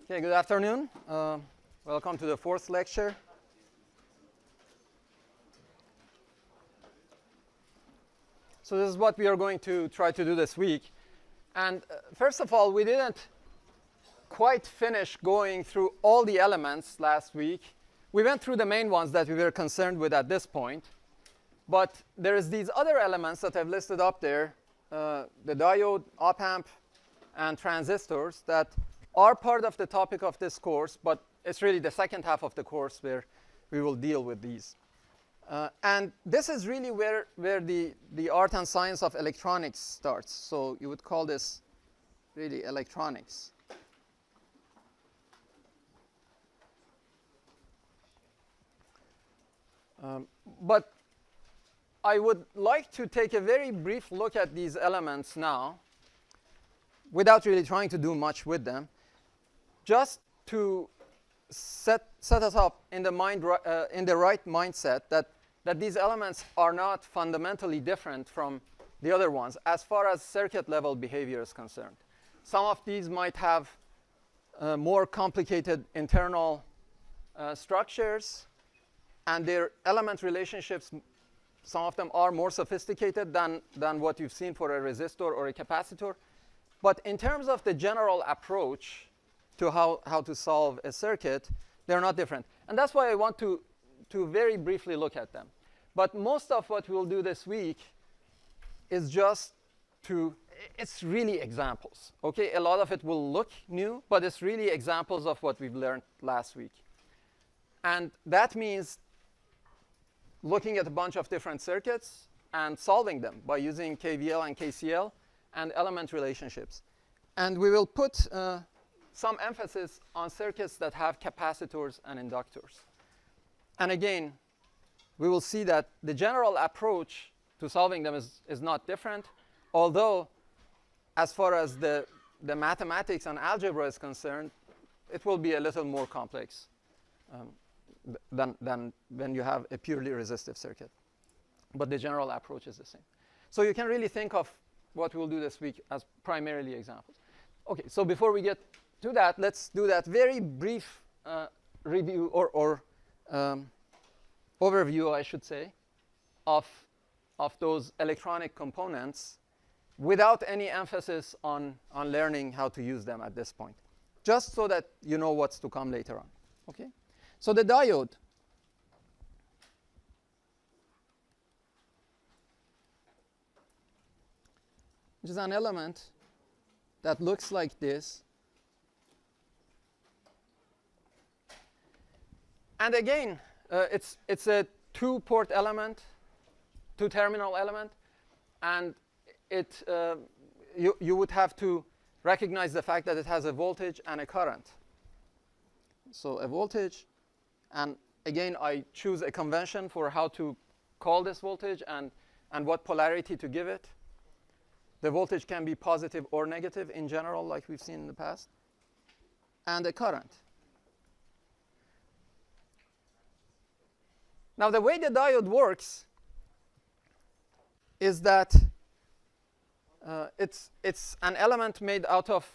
Okay, good afternoon. Welcome to the fourth lecture. So this is what we are going to try to do this week. And first of all, we didn't quite finish going through all the elements last week. We went through the main ones that we were concerned with at this point. But there is these other elements that I've listed up there, the diode, opamp, and transistors that are part of the topic of this course, but it's really the second half of the course where we will deal with these. And this is really where the art and science of electronics starts. So you would call this really electronics. But I would like to take a very brief look at these elements now without really trying to do much with them, just to set us up in the right mindset that these elements are not fundamentally different from the other ones as far as circuit level behavior is concerned. Some of these might have more complicated internal structures, and their element relationships, some of them are more sophisticated than what you've seen for a resistor or a capacitor. But in terms of the general approach to how to solve a circuit, they're not different. And that's why I want to very briefly look at them. But most of what we'll do this week is just it's really examples. Okay, a lot of it will look new, but it's really examples of what we've learned last week. And that means looking at a bunch of different circuits and solving them by using KVL and KCL and element relationships. And we will put some emphasis on circuits that have capacitors and inductors. And again, we will see that the general approach to solving them is not different, although as far as the mathematics and algebra is concerned, it will be a little more complex than when you have a purely resistive circuit. But the general approach is the same. So you can really think of what we'll do this week as primarily examples. OK, so before we get to that, let's do that very brief review or overview, I should say, of those electronic components without any emphasis on learning how to use them at this point, just so that you know what's to come later on. OK? So the diode which is an element that looks like this. And again, it's a two-port element, two-terminal element, and you would have to recognize the fact that it has a voltage and a current. So a voltage, and again, I choose a convention for how to call this voltage and what polarity to give it. The voltage can be positive or negative in general, like we've seen in the past, and a current. Now, the way the diode works is that it's an element made out of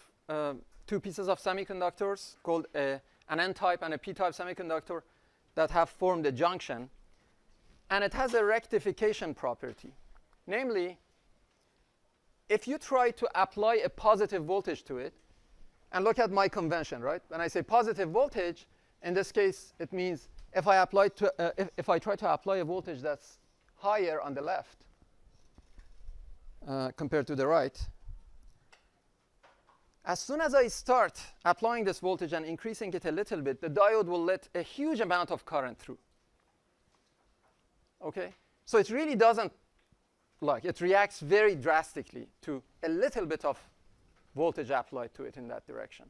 two pieces of semiconductors called an N-type and a P-type semiconductor that have formed a junction. And it has a rectification property. Namely, if you try to apply a positive voltage to it, and look at my convention, right? When I say positive voltage, in this case, it means if I try to apply a voltage that's higher on the left compared to the right, as soon as I start applying this voltage and increasing it a little bit, the diode will let a huge amount of current through. Okay? So it really doesn't it reacts very drastically to a little bit of voltage applied to it in that direction.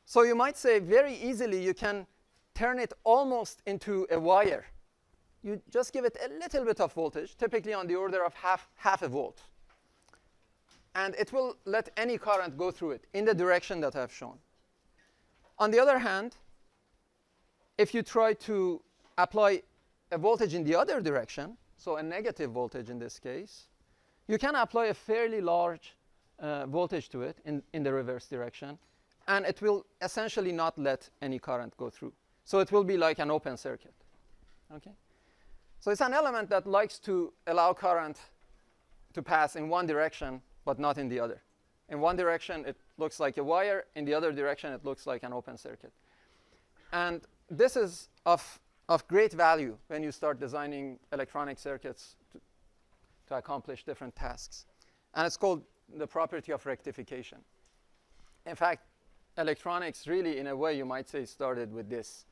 So you might say very easily you can turn it almost into a wire. You just give it a little bit of voltage, typically on the order of half a volt. And it will let any current go through it in the direction that I've shown. On the other hand, if you try to apply a voltage in the other direction, so a negative voltage in this case, you can apply a fairly large voltage to it in the reverse direction, and it will essentially not let any current go through. So it will be like an open circuit. Okay? So it's an element that likes to allow current to pass in one direction, but not in the other. In one direction, it looks like a wire. In the other direction, it looks like an open circuit. And this is of great value when you start designing electronic circuits to accomplish different tasks. And it's called the property of rectification. In fact, electronics really, in a way, you might say, started with this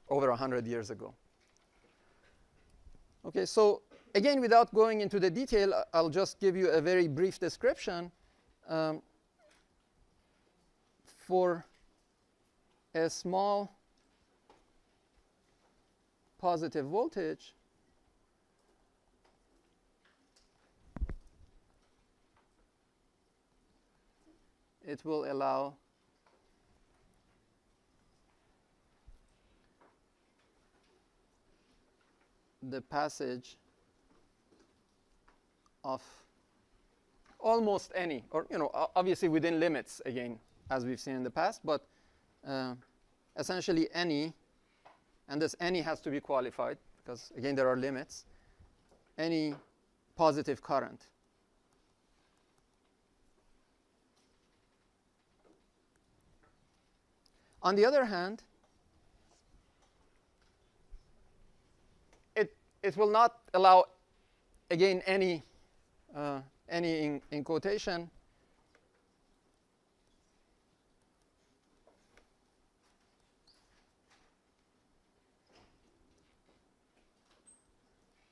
over 100 years ago. Okay, so again, without going into the detail, I'll just give you a very brief description. For a small positive voltage, it will allow the passage of almost any, or obviously within limits, again, as we've seen in the past, but essentially any, and this any has to be qualified because, again, there are limits, any positive current. On the other hand, it will not allow, again, any in quotation,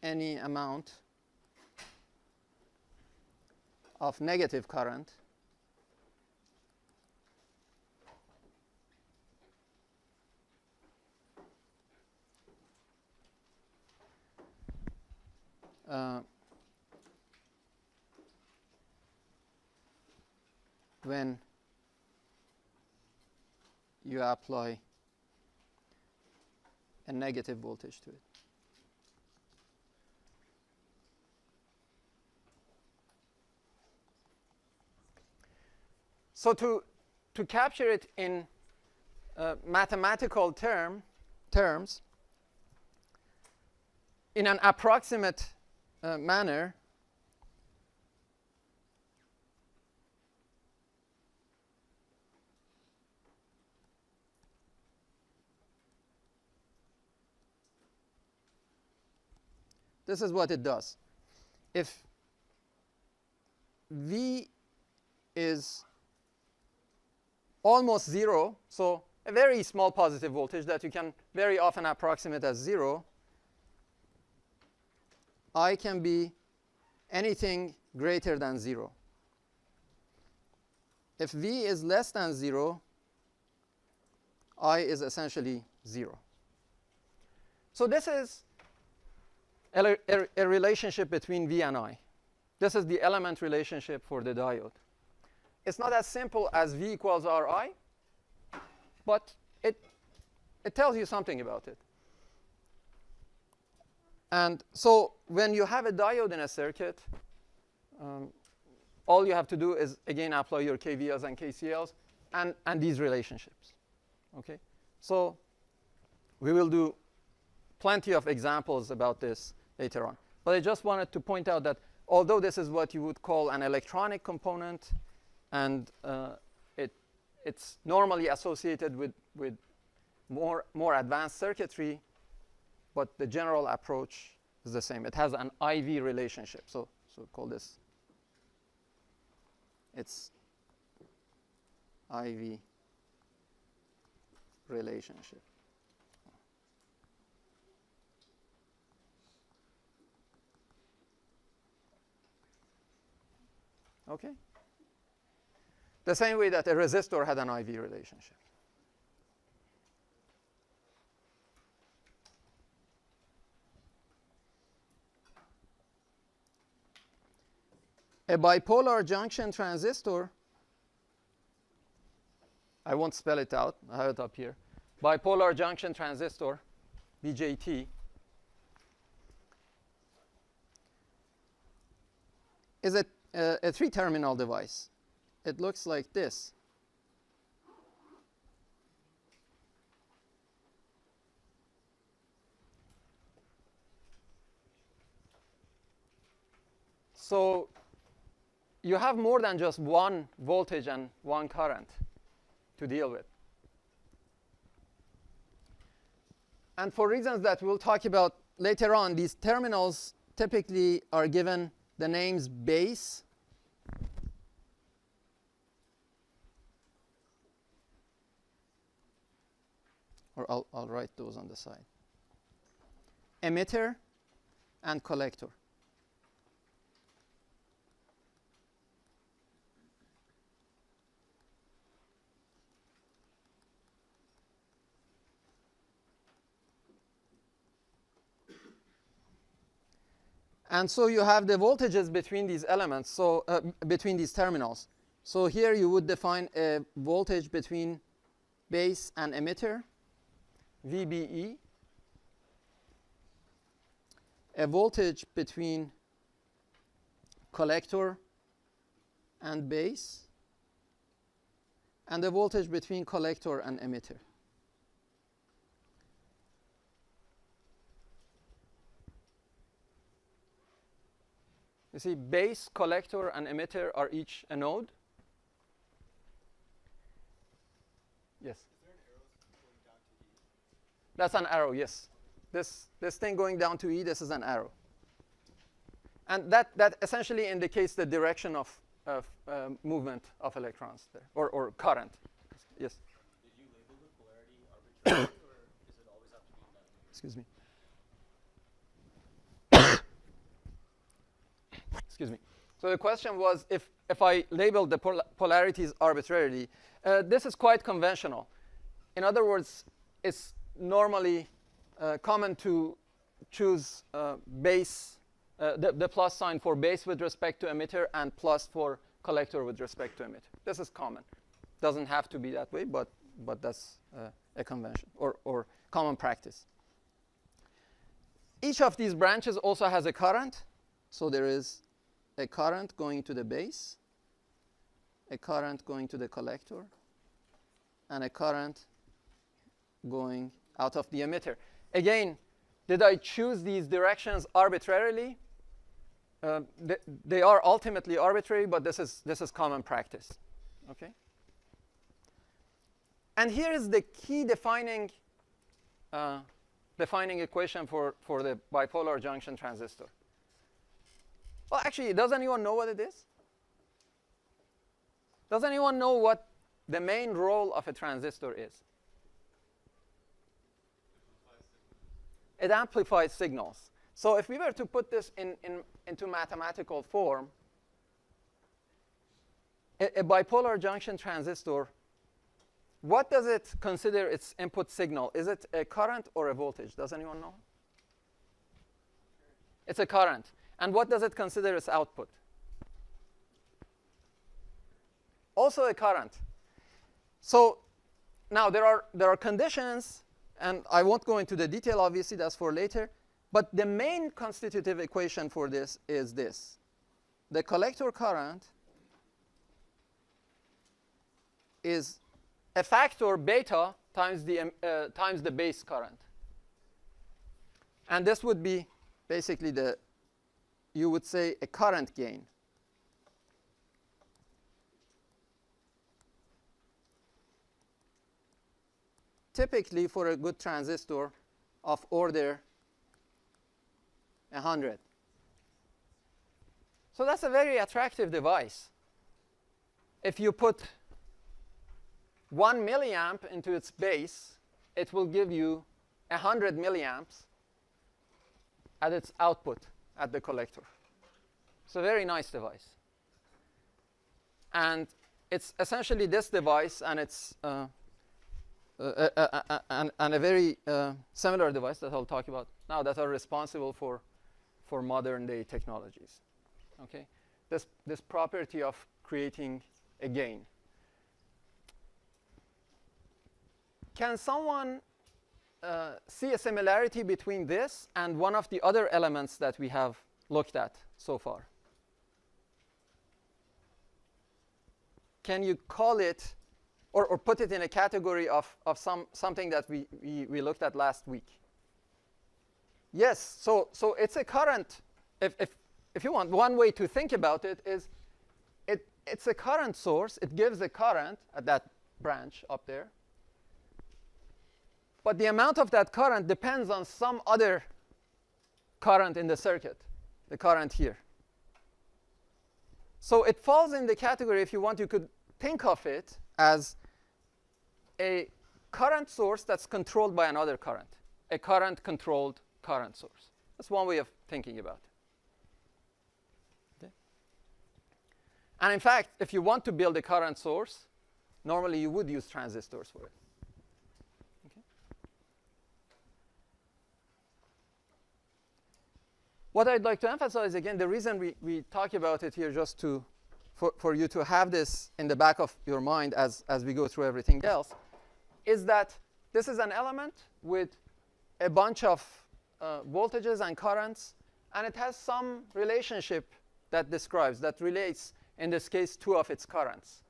any amount of negative current when you apply a negative voltage to it. So to capture it in mathematical terms, in an approximate manner, this is what it does. If V is almost 0, so a very small positive voltage that you can very often approximate as 0, I can be anything greater than 0. If V is less than 0, I is essentially 0. So this is a relationship between V and I. This is the element relationship for the diode. It's not as simple as V equals Ri, but it tells you something about it. And so when you have a diode in a circuit, all you have to do is, again, apply your KVLs and KCLs and these relationships. Okay? So we will do plenty of examples about this later on. But I just wanted to point out that although this is what you would call an electronic component, and it's normally associated with more advanced circuitry, but the general approach is the same. It has an IV relationship. So call this, it's IV relationship. Okay? The same way that a resistor had an IV relationship. A bipolar junction transistor, I won't spell it out, I have it up here. Bipolar junction transistor, BJT, is a three-terminal device. It looks like this. So you have more than just one voltage and one current to deal with. And for reasons that we'll talk about later on, these terminals typically are given the names base or I'll write those on the side. Emitter and collector. And so you have the voltages between these elements, so between these terminals. So here you would define a voltage between base and emitter, VBE, a voltage between collector and base, and a voltage between collector and emitter. You see, base, collector, and emitter are each a node. Yes? Is there an arrow going down to E? That's an arrow, yes. This thing going down to E, this is an arrow. And that essentially indicates the direction of movement of electrons there, or current. Yes? Did you label the polarity arbitrarily, or does it always have to be that? Excuse me. Excuse me. So the question was if I labeled the polarities arbitrarily. This is quite conventional. In other words, it's normally common to choose base, the plus sign for base with respect to emitter and plus for collector with respect to emitter. This is common. Doesn't have to be that way, but that's a convention or common practice. Each of these branches also has a current. So there is a current going to the base, a current going to the collector, and a current going out of the emitter. Again, did I choose these directions arbitrarily? They are ultimately arbitrary, but this is common practice. Okay? And here is the key defining equation for the bipolar junction transistor. Well, actually, does anyone know what it is? Does anyone know what the main role of a transistor is? It amplifies signals. So if we were to put this into mathematical form, a bipolar junction transistor, what does it consider its input signal? Is it a current or a voltage? Does anyone know? It's a current. And what does it consider its output? Also a current. So now there are conditions, and I won't go into the detail, obviously, that's for later. But the main constitutive equation for this is this. The collector current is a factor beta times the base current. And this would be basically you would say a current gain. Typically for a good transistor of order 100. So that's a very attractive device. If you put 1 milliamp into its base, it will give you 100 milliamps at its output at the collector. It's a very nice device. And it's essentially this device, and it's and a very similar device that I'll talk about now that are responsible for modern day technologies. Okay, this property of creating a gain. Can someone see a similarity between this and one of the other elements that we have looked at so far? Can you call it or put it in a category of something that we looked at last week? Yes, so it's a current. If if you want, one way to think about it is it's a current source. It gives a current at that branch up there. But the amount of that current depends on some other current in the circuit, the current here. So it falls in the category, if you want, you could think of it as a current source that's controlled by another current, a current-controlled current source. That's one way of thinking about it. Okay. And in fact, if you want to build a current source, normally you would use transistors for it. Okay. What I'd like to emphasize, again, the reason we talk about it here, just for you to have this in the back of your mind as we go through everything else, is that this is an element with a bunch of voltages and currents, and it has some relationship that describes, that relates, in this case, two of its currents.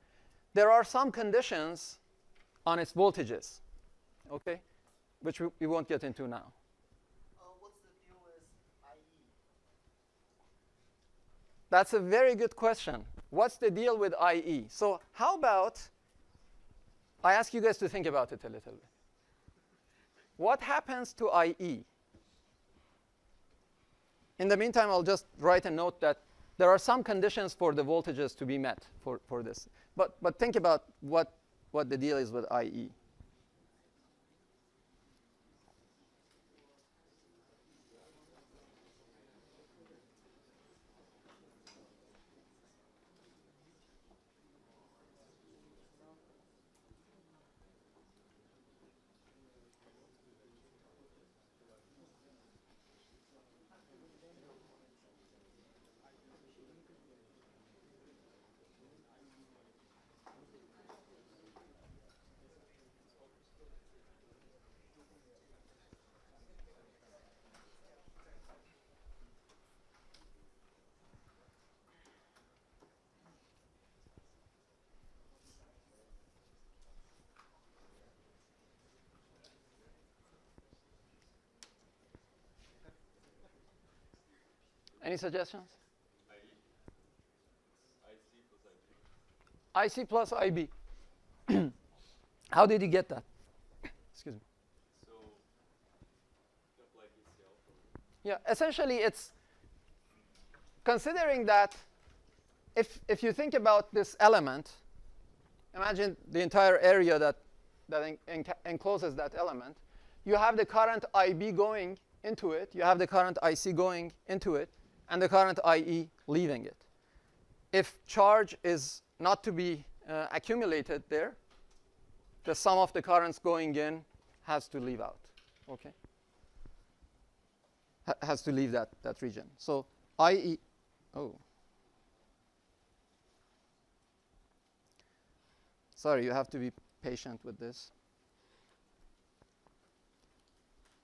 There are some conditions on its voltages, okay, which we won't get into now. What's the deal with IE? That's a very good question. What's the deal with IE? So how about I ask you guys to think about it a little bit. What happens to IE? In the meantime, I'll just write a note that there are some conditions for the voltages to be met for this. But think about what the deal is with IE. Any suggestions? IC plus IB. How did you get that? Excuse me. So, apply KCL. Yeah, essentially it's considering that if you think about this element, imagine the entire area that encloses that element. You have the current IB going into it. You have the current IC going into it, and the current IE leaving it. If charge is not to be accumulated there, the sum of the currents going in has to leave out. Okay? Has to leave that region. So IE, oh. Sorry, you have to be patient with this.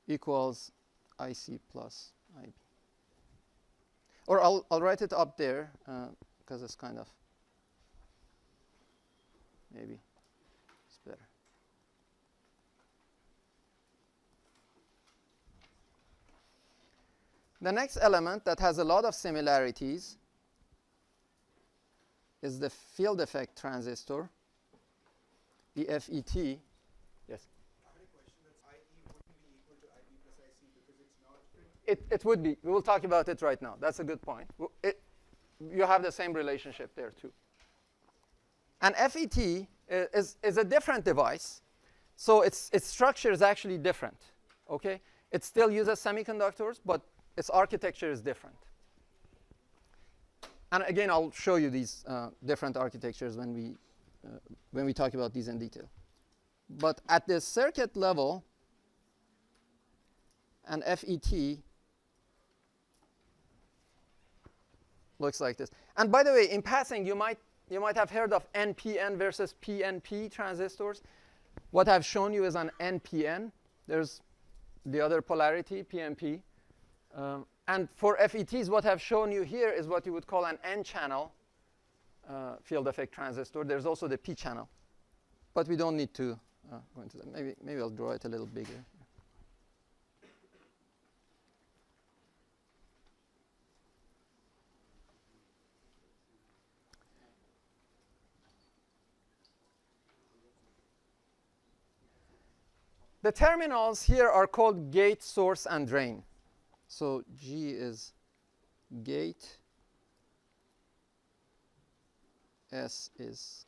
Equals IC plus IB. Or I'll write it up there because it's kind of, maybe it's better. The next element that has a lot of similarities is the field effect transistor, the FET. Yes? I had a question that IE wouldn't be equal to IB plus IC because it's not. It would be. We will talk about it right now. That's a good point. You have the same relationship there too. And FET is a different device, so its structure is actually different. Okay, it still uses semiconductors, but its architecture is different. And again, I'll show you these different architectures when we talk about these in detail. But at the circuit level, an FET looks like this. And by the way, in passing, you might have heard of NPN versus PNP transistors. What I've shown you is an NPN. There's the other polarity, PNP. And for FETs, what I've shown you here is what you would call an N-channel field effect transistor. There's also the P-channel. But we don't need to go into that. Maybe I'll draw it a little bigger. the terminals here are called gate, source, and drain. So G is gate, S is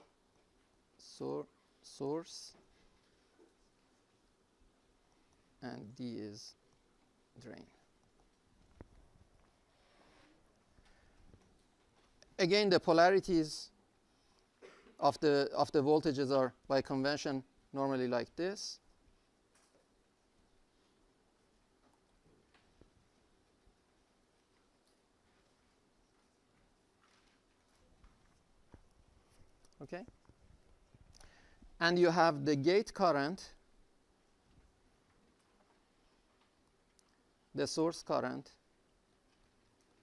source, and D is drain. Again, the polarities of the voltages are by convention normally like this. Okay? And you have the gate current, the source current,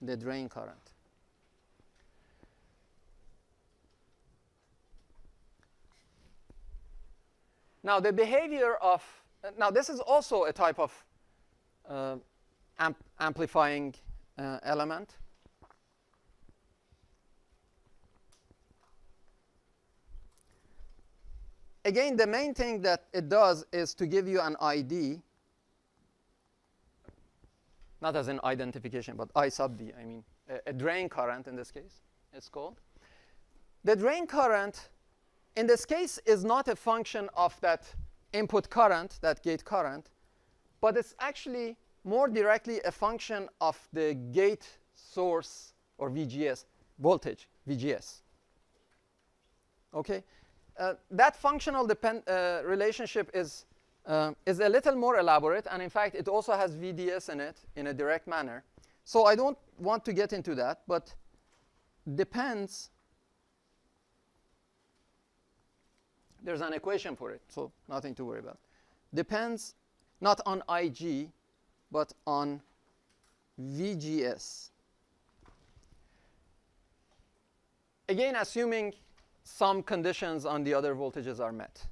the drain current. Now, the behavior of, now this is also a type of amplifying element. Again, the main thing that it does is to give you an ID, not as an identification, but I sub D, I mean, a drain current in this case, it's called. The drain current, in this case, is not a function of that input current, that gate current, but it's actually more directly a function of the gate source, or VGS, voltage, VGS. Okay? That functional relationship is a little more elaborate, and in fact, it also has VDS in it in a direct manner. So I don't want to get into that, but depends. There's an equation for it, so nothing to worry about. Depends not on IG, but on VGS. Again, assuming some conditions on the other voltages are met.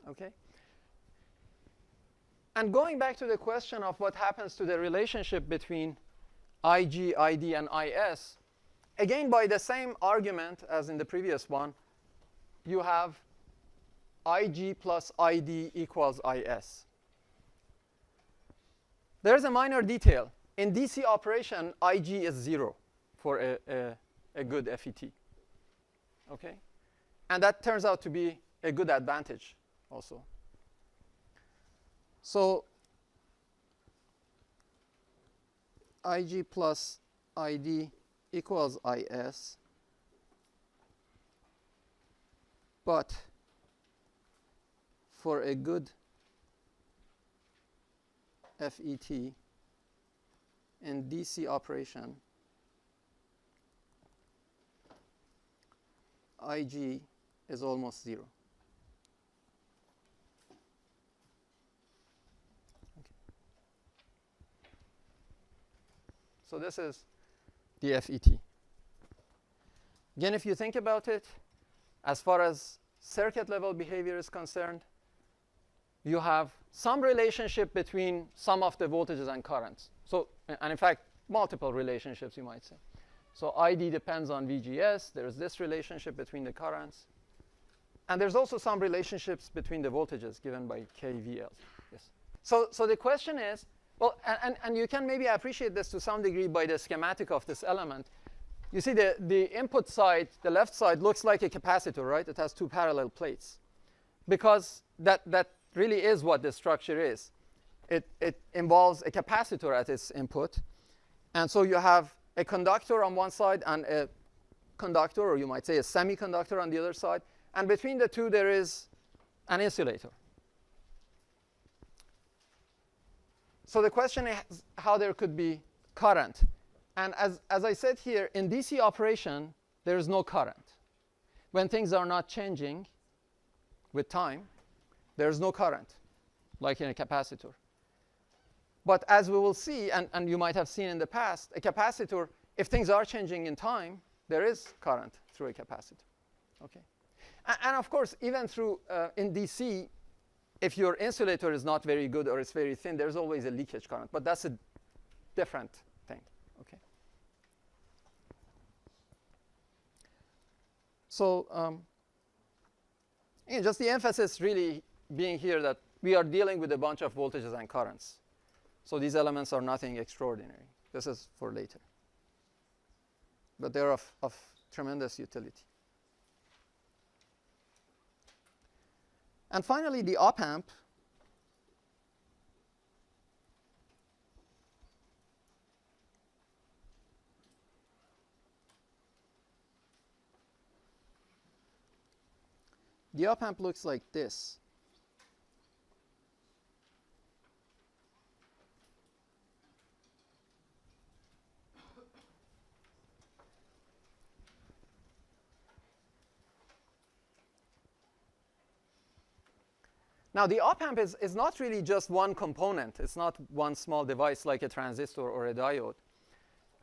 Okay? And going back to the question of what happens to the relationship between IG, ID, and IS, again, by the same argument as in the previous one, you have IG plus ID equals IS. There's a minor detail. In DC operation, IG is 0 for a good FET. Okay? And that turns out to be a good advantage also. So IG plus ID equals IS, but for a good FET in DC operation, IG is almost 0. So this is the FET. Again, if you think about it, as far as circuit level behavior is concerned, you have some relationship between some of the voltages and currents. So, and in fact, multiple relationships, you might say. So ID depends on VGS. There's this relationship between the currents. And there's also some relationships between the voltages given by KVL. Yes. So the question is, well, and you can maybe appreciate this to some degree by the schematic of this element. You see the input side, the left side, looks like a capacitor, right? It has two parallel plates. Because that really is what the structure is. It involves a capacitor at its input. And so you have a conductor on one side and a conductor, or you might say a semiconductor on the other side. And between the two, there is an insulator. So the question is how there could be current. And as I said here, in DC operation, there is no current. When things are not changing with time, there is no current, like in a capacitor. But as we will see, and you might have seen in the past, a capacitor, if things are changing in time, there is current through a capacitor. Okay? And of course, even through in DC, if your insulator is not very good or it's very thin, there's always a leakage current. But that's a different thing. Okay? So just the emphasis really being here that we are dealing with a bunch of voltages and currents. So these elements are nothing extraordinary. This is for later. But they're of tremendous utility. And finally, the opamp. The opamp looks like this. Now, the op-amp is not really just one component. It's not one small device like a transistor or a diode.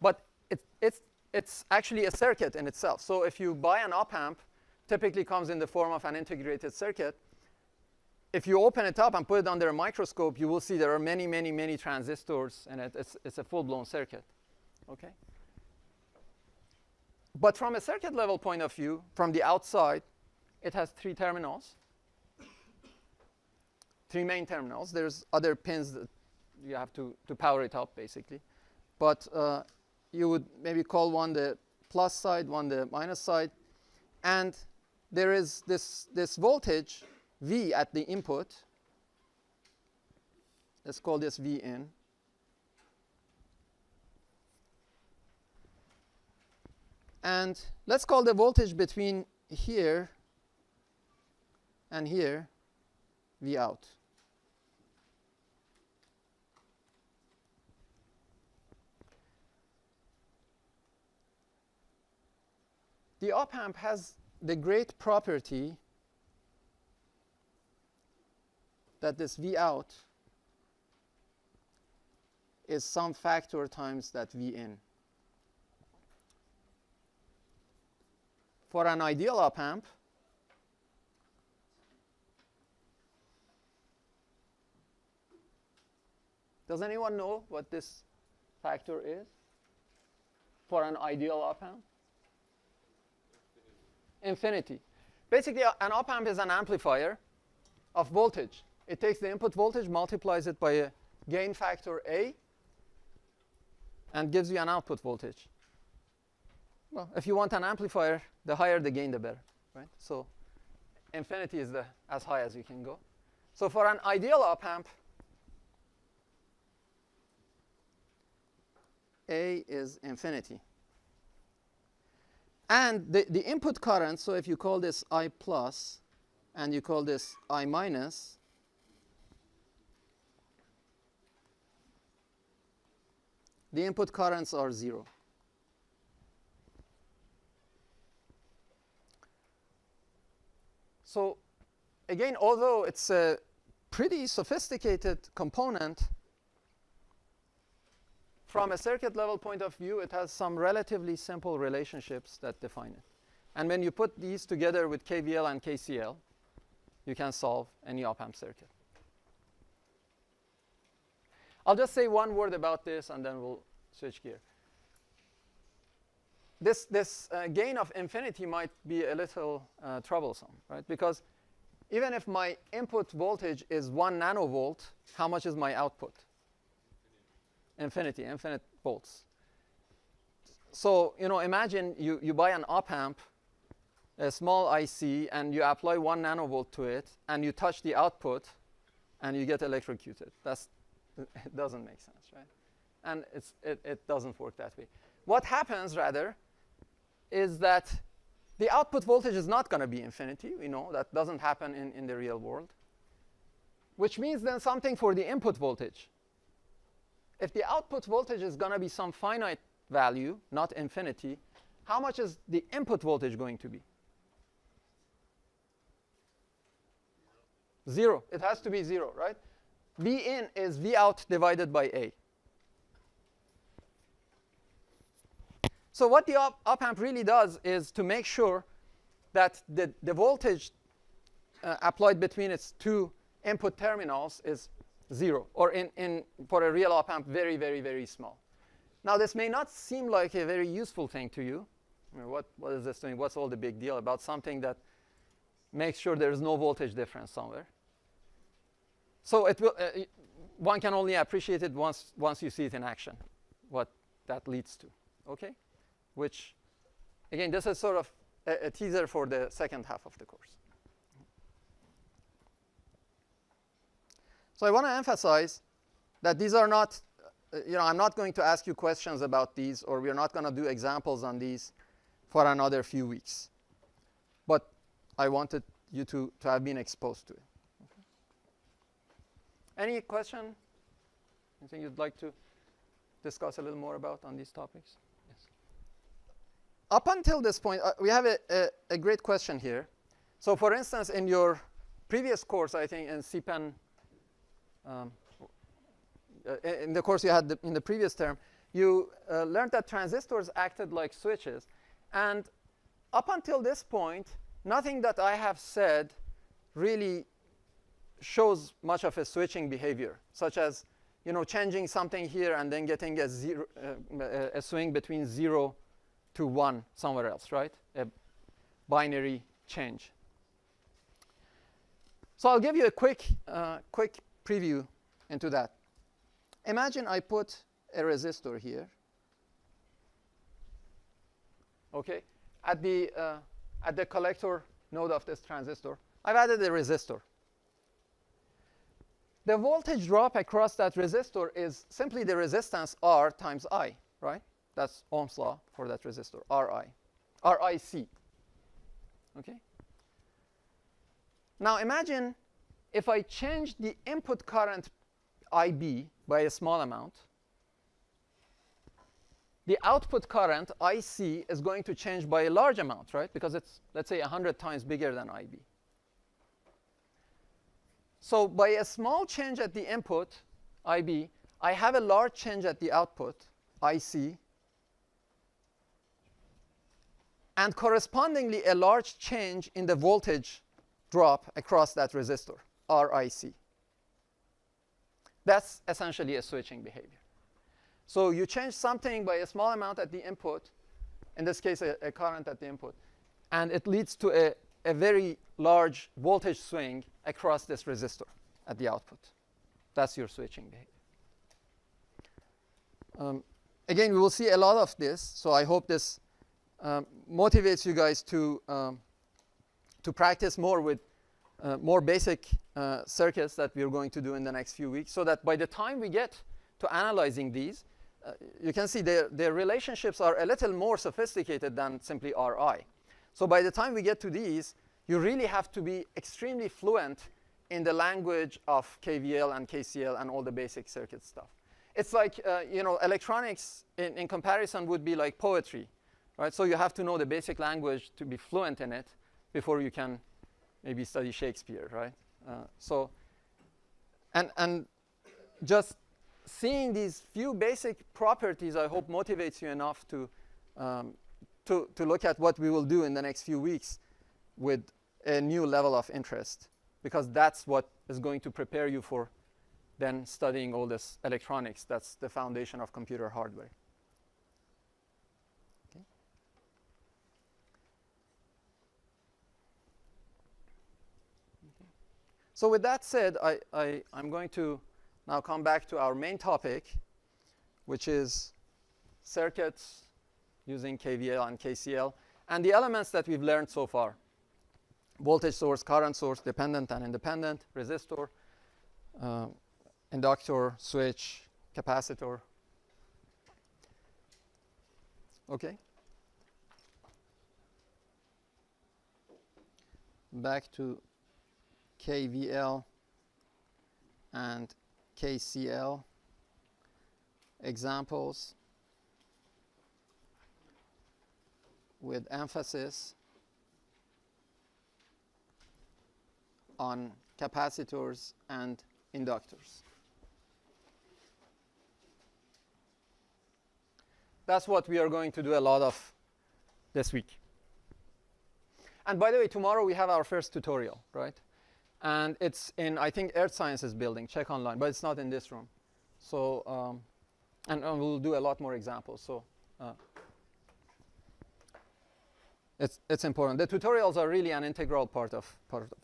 But it's actually a circuit in itself. So if you buy an op-amp, typically comes in the form of an integrated circuit. If you open it up and put it under a microscope, you will see there are many, many, many transistors in it. It's a full-blown circuit. Okay? But from a circuit level point of view, from the outside, it has 3 terminals. 3 main terminals. There's other pins that you have to power it up, basically. But you would maybe call one the plus side, one the minus side. And there is this voltage, V, at the input. Let's call this V in. And let's call the voltage between here and here V out. The op-amp has the great property that this V out is some factor times that V in. For an ideal op-amp, does anyone know what this factor is for an ideal op-amp? Infinity. Basically, an op-amp is an amplifier of voltage. It takes the input voltage, multiplies it by a gain factor A, and gives you an output voltage. Well, if you want an amplifier, the higher the gain, the better, right? So infinity is as high as you can go. So for an ideal op-amp, A is infinity. And the input current, so if you call this I plus and you call this I minus, the input currents are 0. So again, although it's a pretty sophisticated component, from a circuit level point of view, it has some relatively simple relationships that define it. And when you put these together with KVL and KCL, you can solve any op-amp circuit. I'll just say one word about this, and then we'll switch gear. This gain of infinity might be a little troublesome, right? Because even if my input voltage is 1 nanovolt, how much is my output? Infinity, infinite volts. So, imagine you buy an op-amp, a small IC, and you apply 1 nanovolt to it, and you touch the output, and you get electrocuted. It doesn't make sense, right? And it doesn't work that way. What happens, rather, is that the output voltage is not going to be infinity. We know that doesn't happen in the real world, which means then something for the input voltage. If the output voltage is going to be some finite value, not infinity, how much is the input voltage going to be? 0. It has to be 0, right? V in is V out divided by A. So what the op-amp really does is to make sure that the voltage applied between its two input terminals is 0, or for a real op-amp, very, very, very small. Now, this may not seem like a very useful thing to you. I mean, what is this doing? What's all the big deal about something that makes sure there's no voltage difference somewhere? So it will, one can only appreciate it once you see it in action, what that leads to, okay? Which, again, this is sort of a teaser for the second half of the course. So I want to emphasize that these are not, I'm not going to ask you questions about these, or we're not going to do examples on these for another few weeks. But I wanted you to have been exposed to it. Okay. Any question? Anything you'd like to discuss a little more about on these topics? Yes. Up until this point, we have a great question here. So for instance, in your previous course, I think in CPEN, in the course you had in the previous term, you learned that transistors acted like switches. And up until this point, nothing that I have said really shows much of a switching behavior, such as changing something here and then getting a swing between 0 to 1 somewhere else, right? A binary change. So I'll give you a quick preview into that. Imagine I put a resistor here, okay, at the collector node of this transistor. I've added a resistor. The voltage drop across that resistor is simply the resistance R times I, right? That's Ohm's law for that resistor, RIC. Okay? Now imagine if I change the input current IB by a small amount, the output current IC is going to change by a large amount, right? Because it's, let's say, 100 times bigger than IB. So by a small change at the input, IB, I have a large change at the output, IC, and correspondingly a large change in the voltage drop across that resistor, RIC. That's essentially a switching behavior. So you change something by a small amount at the input, in this case a current at the input, and it leads to a very large voltage swing across this resistor at the output. That's your switching behavior. Again, we will see a lot of this, so I hope this motivates you guys to practice more with more basic circuits that we're going to do in the next few weeks, so that by the time we get to analyzing these, you can see their relationships are a little more sophisticated than simply RI. So by the time we get to these, you really have to be extremely fluent in the language of KVL and KCL and all the basic circuit stuff. It's like, electronics in comparison would be like poetry, right? So you have to know the basic language to be fluent in it before you can maybe study Shakespeare, right? And just seeing these few basic properties, I hope, motivates you enough to look at what we will do in the next few weeks with a new level of interest, because that's what is going to prepare you for then studying all this electronics. That's the foundation of computer hardware. Okay. So with that said, I'm going to now come back to our main topic, which is circuits using KVL and KCL, and the elements that we've learned so far: voltage source, current source, dependent and independent, resistor, inductor, switch, capacitor. Okay. Back to KVL and KCL examples with emphasis on capacitors and inductors. That's what we are going to do a lot of this week. And by the way, tomorrow we have our first tutorial, right? And it's in, I think, Earth Sciences building. Check online, but it's not in this room. So, and we'll do a lot more examples. So, it's important. The tutorials are really an integral part of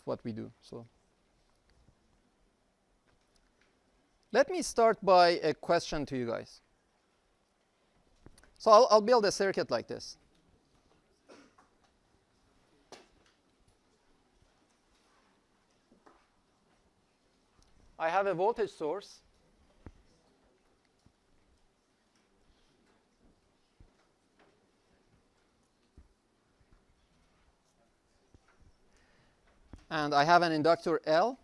what we do. So, let me start by a question to you guys. So I'll build a circuit like this. I have a voltage source. And I have an inductor L.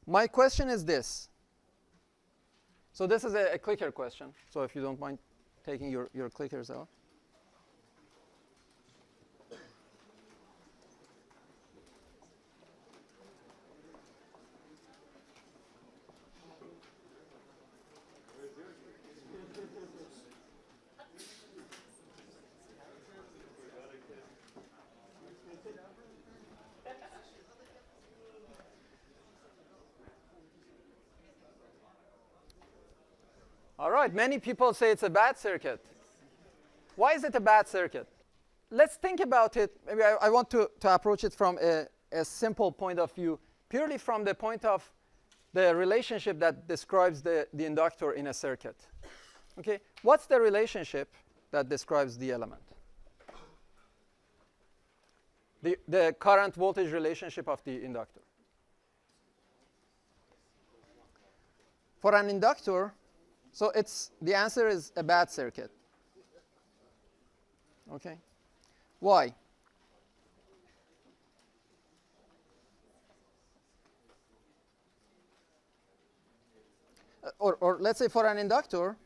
My question is this. So this is a clicker question. So if you don't mind taking your clickers out. All right, many people say it's a bad circuit. Why is it a bad circuit? Let's think about it. Maybe I want to approach it from a simple point of view, purely from the point of the relationship that describes the inductor in a circuit. Okay, what's the relationship that describes the element? The current voltage relationship of the inductor. For an inductor, so the answer is a bad circuit. Okay, why? Or let's say for an inductor,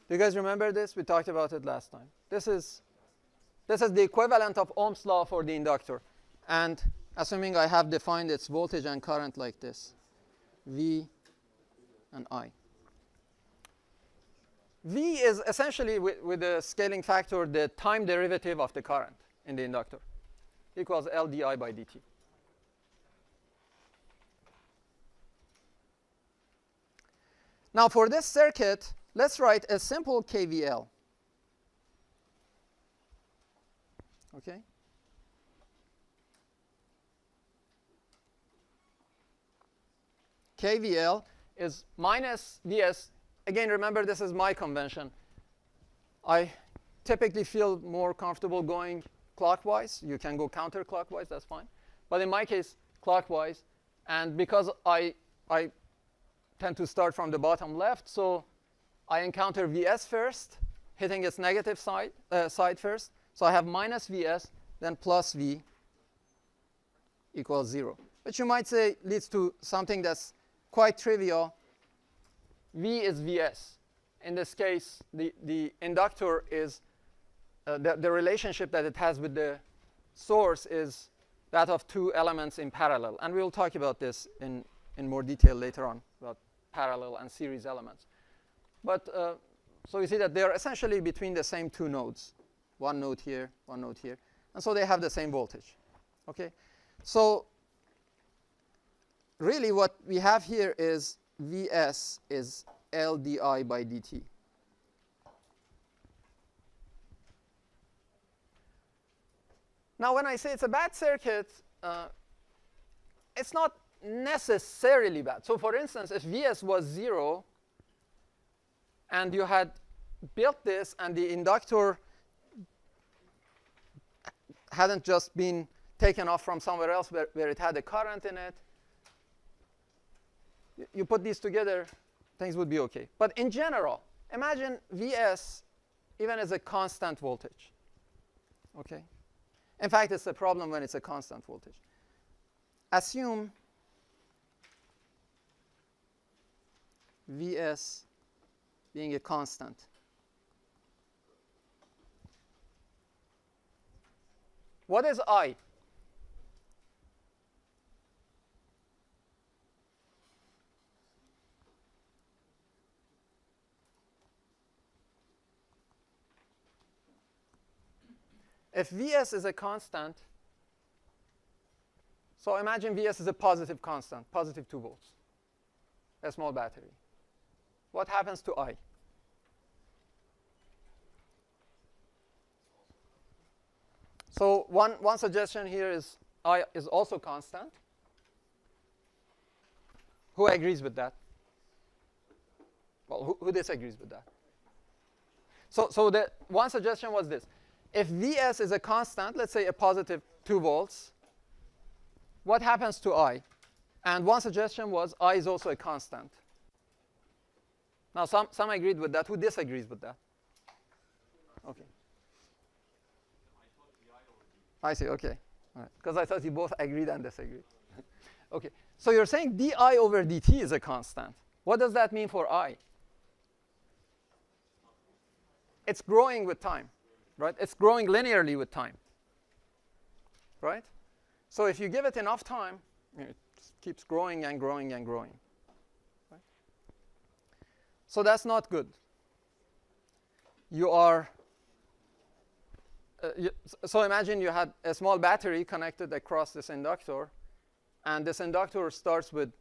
do you guys remember this? We talked about it last time. This is the equivalent of Ohm's law for the inductor. And assuming I have defined its voltage and current like this, V and I. V is essentially, with the scaling factor, the time derivative of the current in the inductor, equals L di by dt. Now for this circuit, let's write a simple KVL. Okay? KVL is minus Vs. Again, remember, this is my convention. I typically feel more comfortable going clockwise. You can go counterclockwise, that's fine. But in my case, clockwise. And because I tend to start from the bottom left, so I encounter Vs first, hitting its negative side first. So I have minus Vs, then plus V equals 0. Which you might say leads to something that's quite trivial. V is Vs. In this case, the inductor is, the relationship that it has with the source is that of two elements in parallel. And we'll talk about this in more detail later on, about parallel and series elements. But so you see that they're essentially between the same two nodes. One node here, one node here. And so they have the same voltage. Okay? So really what we have here is Vs is L di by dt. Now when I say it's a bad circuit, it's not necessarily bad. So for instance, if Vs was 0, and you had built this, and the inductor hadn't just been taken off from somewhere else where it had a current in it, you put these together, things would be OK. But in general, imagine Vs even as a constant voltage. OK? In fact, it's a problem when it's a constant voltage. Assume Vs being a constant. What is I? If Vs is a constant, so imagine Vs is a positive constant, positive 2 volts, a small battery. What happens to I? So one suggestion here is I is also constant. Who agrees with that? Well, who disagrees with that? So the one suggestion was this. If Vs is a constant, let's say a positive 2 volts, what happens to I? And one suggestion was I is also a constant. Now, some agreed with that. Who disagrees with that? Okay. I see, okay. Because I thought you both agreed and disagreed. Okay. So you're saying di over dt is a constant. What does that mean for I? It's growing with time, right? It's growing linearly with time, right? So if you give it enough time, it keeps growing and growing and growing. Right? So that's not good. You are so imagine you had a small battery connected across this inductor, and this inductor starts with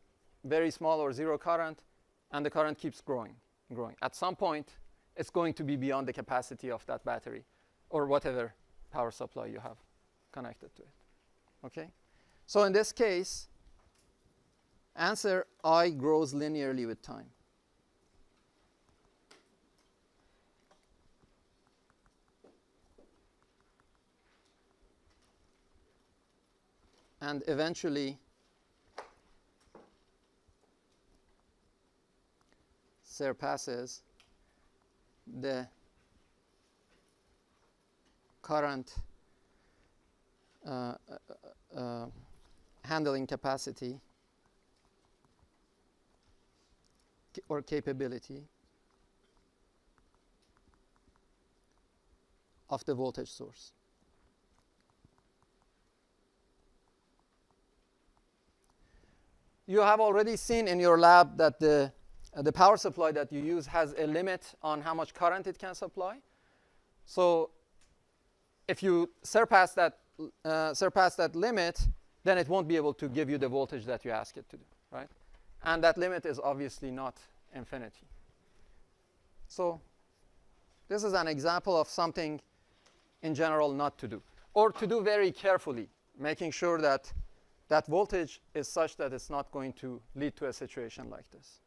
very small or zero current, and the current keeps growing and growing. At some point, it's going to be beyond the capacity of that battery or whatever power supply you have connected to it. Okay? So in this case, answer I grows linearly with time. And eventually surpasses the current handling capacity or capability of the voltage source. You have already seen in your lab that the power supply that you use has a limit on how much current it can supply. So if you surpass that limit, then it won't be able to give you the voltage that you ask it to do, right? And that limit is obviously not infinity. So this is an example of something in general not to do, or to do very carefully, making sure that that voltage is such that it's not going to lead to a situation like this.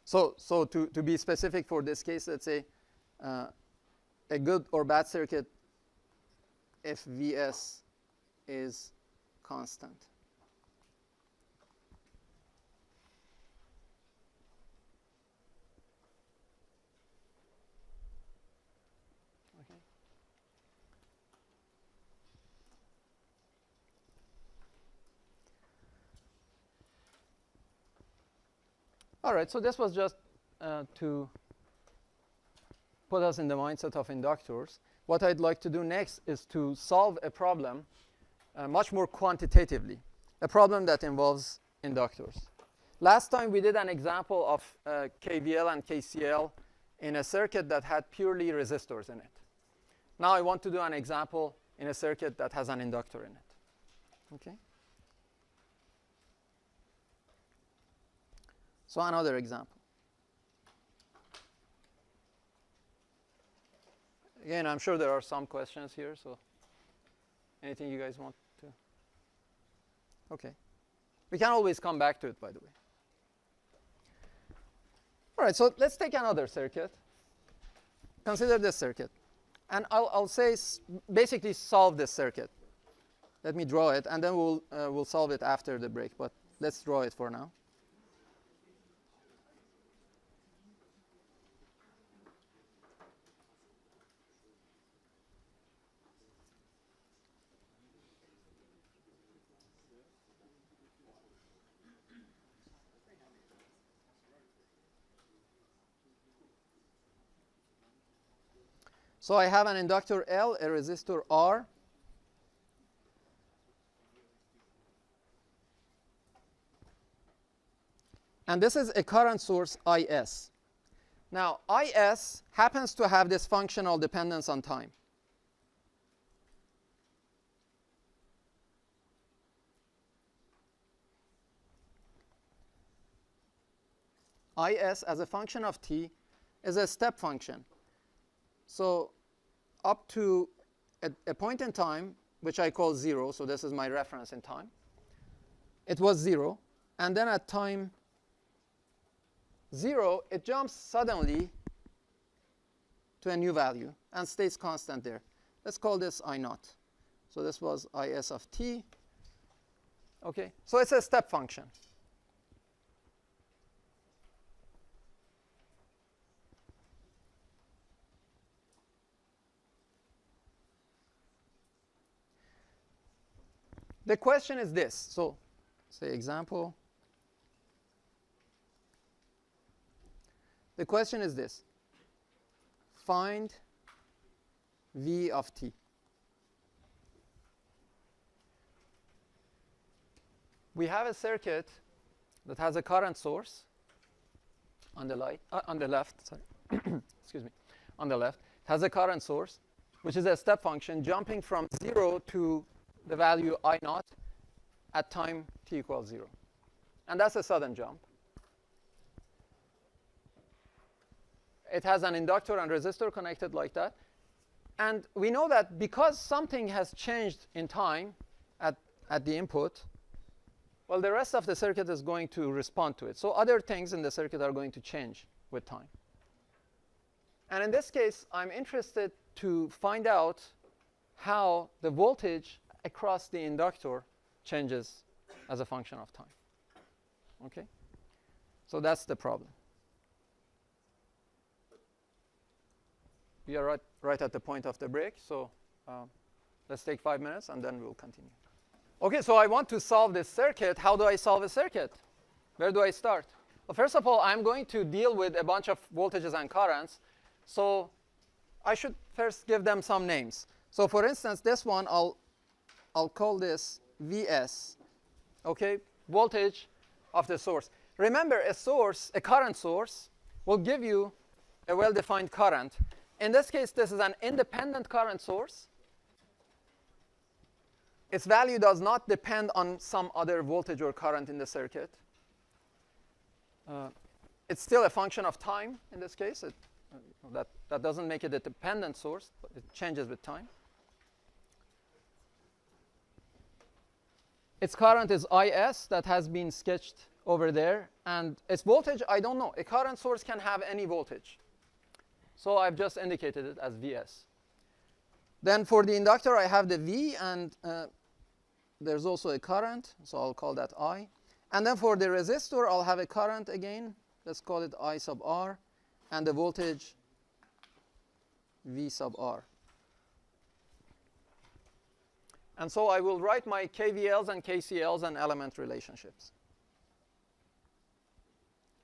So to be specific for this case, let's say a good or bad circuit if Vs is constant. Okay. All right, so this was just to put us in the mindset of inductors. What I'd like to do next is to solve a problem much more quantitatively, a problem that involves inductors. Last time we did an example of KVL and KCL in a circuit that had purely resistors in it. Now I want to do an example in a circuit that has an inductor in it. Okay? So another example. Again, I'm sure there are some questions here, so anything you guys want to? Okay. We can always come back to it, by the way. All right, so let's take another circuit. Consider this circuit. And I'll say basically solve this circuit. Let me draw it, and then we'll solve it after the break, but let's draw it for now. So I have an inductor L, a resistor R. And this is a current source IS. Now, IS happens to have this functional dependence on time. IS as a function of t is a step function. So up to a point in time, which I call 0, so this is my reference in time, it was 0. And then at time 0, it jumps suddenly to a new value and stays constant there. Let's call this I0. So this was IS of t. Okay, so it's a step function. The question is this. So say example. The question is this. Find V of t. We have a circuit that has a current source on the left, sorry. Excuse me, on the left. It has a current source, which is a step function jumping from 0 to the value I0 at time t equals 0. And that's a sudden jump. It has an inductor and resistor connected like that. And we know that because something has changed in time at the input, well, the rest of the circuit is going to respond to it. So other things in the circuit are going to change with time. And in this case, I'm interested to find out how the voltage across the inductor changes as a function of time. Okay? So that's the problem. We are right at the point of the break, so let's take 5 minutes and then we'll continue. Okay, so I want to solve this circuit. How do I solve a circuit? Where do I start? Well, first of all, I'm going to deal with a bunch of voltages and currents. So I should first give them some names. So for instance, this one, I'll call this Vs, okay, voltage of the source. Remember, a current source, will give you a well-defined current. In this case, this is an independent current source. Its value does not depend on some other voltage or current in the circuit. It's still a function of time in this case. That doesn't make it a dependent source, but it changes with time. Its current is IS that has been sketched over there. And its voltage, I don't know. A current source can have any voltage. So I've just indicated it as Vs. Then for the inductor, I have the V, and there's also a current. So I'll call that I. And then for the resistor, I'll have a current again. Let's call it I sub R. And the voltage, V sub R. And so I will write my KVLs and KCLs and element relationships.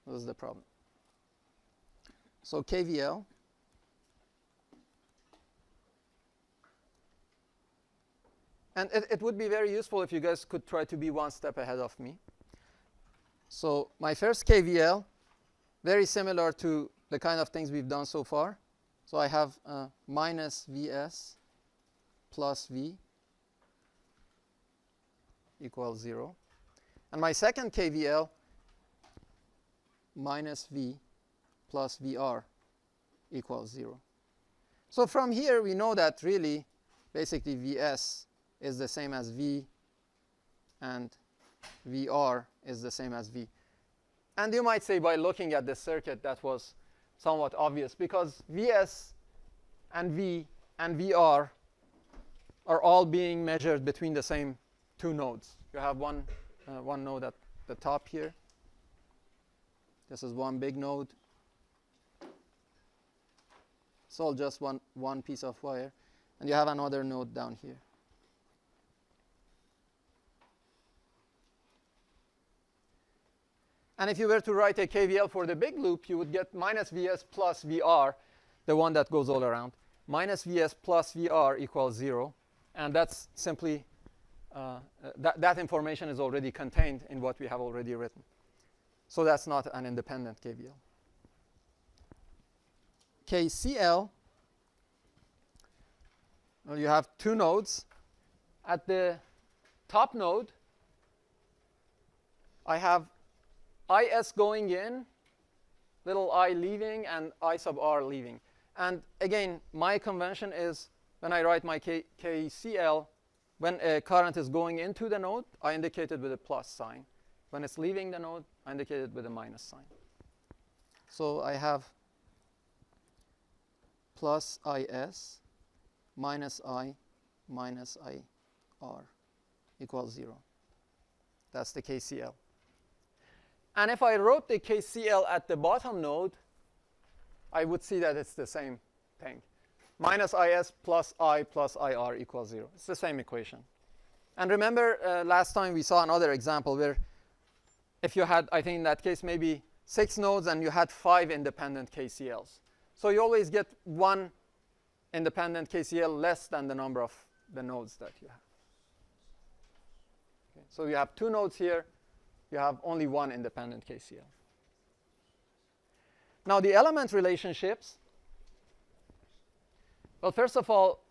This is the problem. So KVL. And it would be very useful if you guys could try to be one step ahead of me. So my first KVL, very similar to the kind of things we've done so far. So I have minus Vs plus V equals 0. And my second KVL, minus V plus VR equals 0. So from here, we know that really, basically, Vs is the same as V, and VR is the same as V. And you might say, by looking at this circuit, that was somewhat obvious, because Vs and V and VR are all being measured between the same two nodes. You have one node at the top here. This is one big node. It's all just one piece of wire. And you have another node down here. And if you were to write a KVL for the big loop, you would get minus Vs plus VR, the one that goes all around. minus Vs plus Vr equals 0. And that's simply, that information is already contained in what we have already written. So that's not an independent KVL. KCL, well, you have two nodes. At the top node, I have IS going in, little I leaving, and I sub R leaving. And again, my convention is when I write my KCL, when a current is going into the node, I indicate it with a plus sign. When it's leaving the node, I indicate it with a minus sign. So I have plus IS minus I minus IR equals 0. That's the KCL. And if I wrote the KCL at the bottom node, I would see that it's the same thing. Minus IS plus I plus IR equals 0. It's the same equation. And remember, last time we saw another example where if you had, I think in that case, maybe 6 nodes and you had 5 independent KCLs. So you always get one independent KCL less than the number of the nodes that you have. Okay. So you have 2 nodes here. You have only one independent KCL. Now the element relationships. Well, first of all,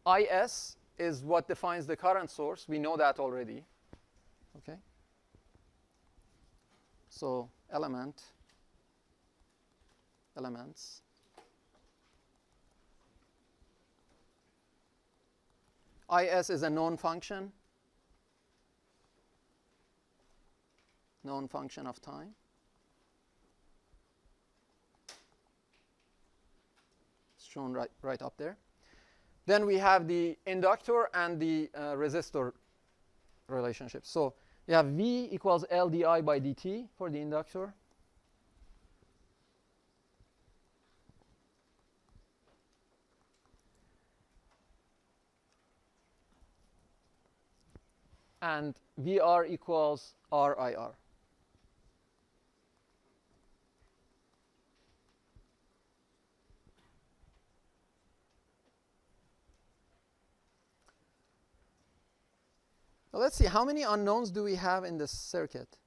IS is what defines the current source. We know that already. Okay. So elements. IS is a known function of time. It's shown right up there. Then we have the inductor and the resistor relationship. So you have V equals L di by dt for the inductor. And VR equals RIR. Now let's see, how many unknowns do we have in this circuit?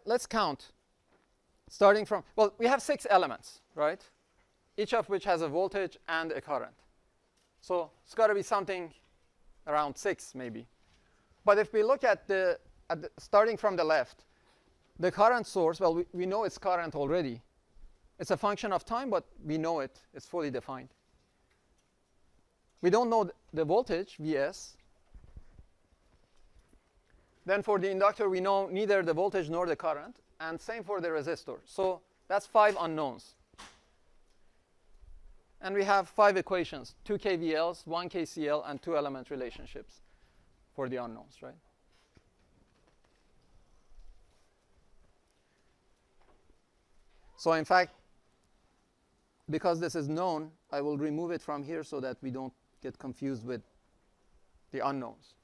Let's count. Starting from, well, we have 6 elements, right? Each of which has a voltage and a current. So it's got to be something around 6 maybe. But if we look at starting from the left, the current source, well, we know it's current already. It's a function of time, but we know it. It's fully defined. We don't know the voltage, Vs. Then for the inductor, we know neither the voltage nor the current. And same for the resistor. So that's 5 unknowns. And we have 5 equations, 2 KVLs, 1 KCL, and 2 element relationships for the unknowns, right? So in fact, because this is known, I will remove it from here so that we don't get confused with the unknowns.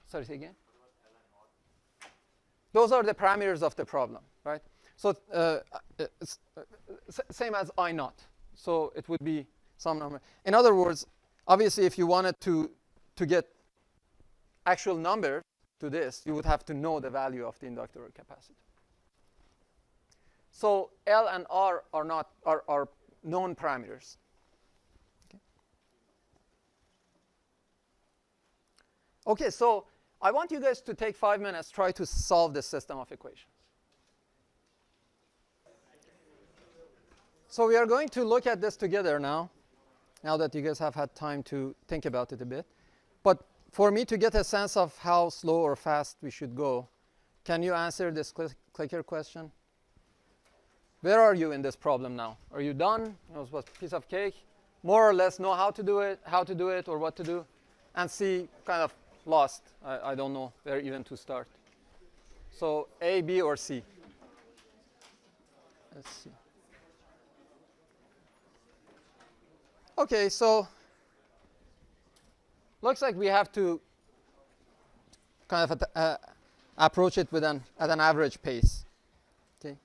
Sorry, say again? Those are the parameters of the problem, right? So it's same as I naught. So it would be some number. In other words, obviously, if you wanted to get actual numbers to this, you would have to know the value of the inductor or capacitor. So L and R are known parameters. Okay, so I want you guys to take 5 minutes, try to solve this system of equations. So we are going to look at this together now that you guys have had time to think about it a bit. But for me to get a sense of how slow or fast we should go, can you answer this clicker question? Where are you in this problem now? Are you done? It was a piece of cake. More or less know how to do it, or what to do, and C, kind of lost. I don't know where even to start. So A, B, or C? Let's see. Okay, so looks like we have to kind of approach it with at an average pace. Okay,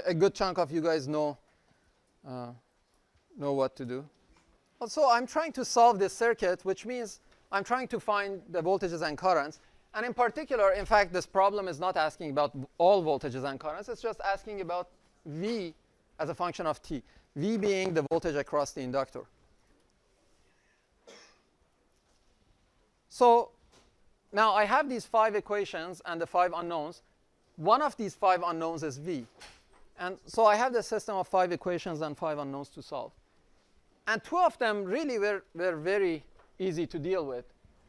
a good chunk of you guys know what to do. So I'm trying to solve this circuit, which means I'm trying to find the voltages and currents. And in particular, in fact, this problem is not asking about all voltages and currents. It's just asking about V as a function of T, V being the voltage across the inductor. So now I have these 5 equations and the 5 unknowns. One of these 5 unknowns is V. And so I have the system of 5 equations and 5 unknowns to solve. And 2 of them really were very easy to deal with.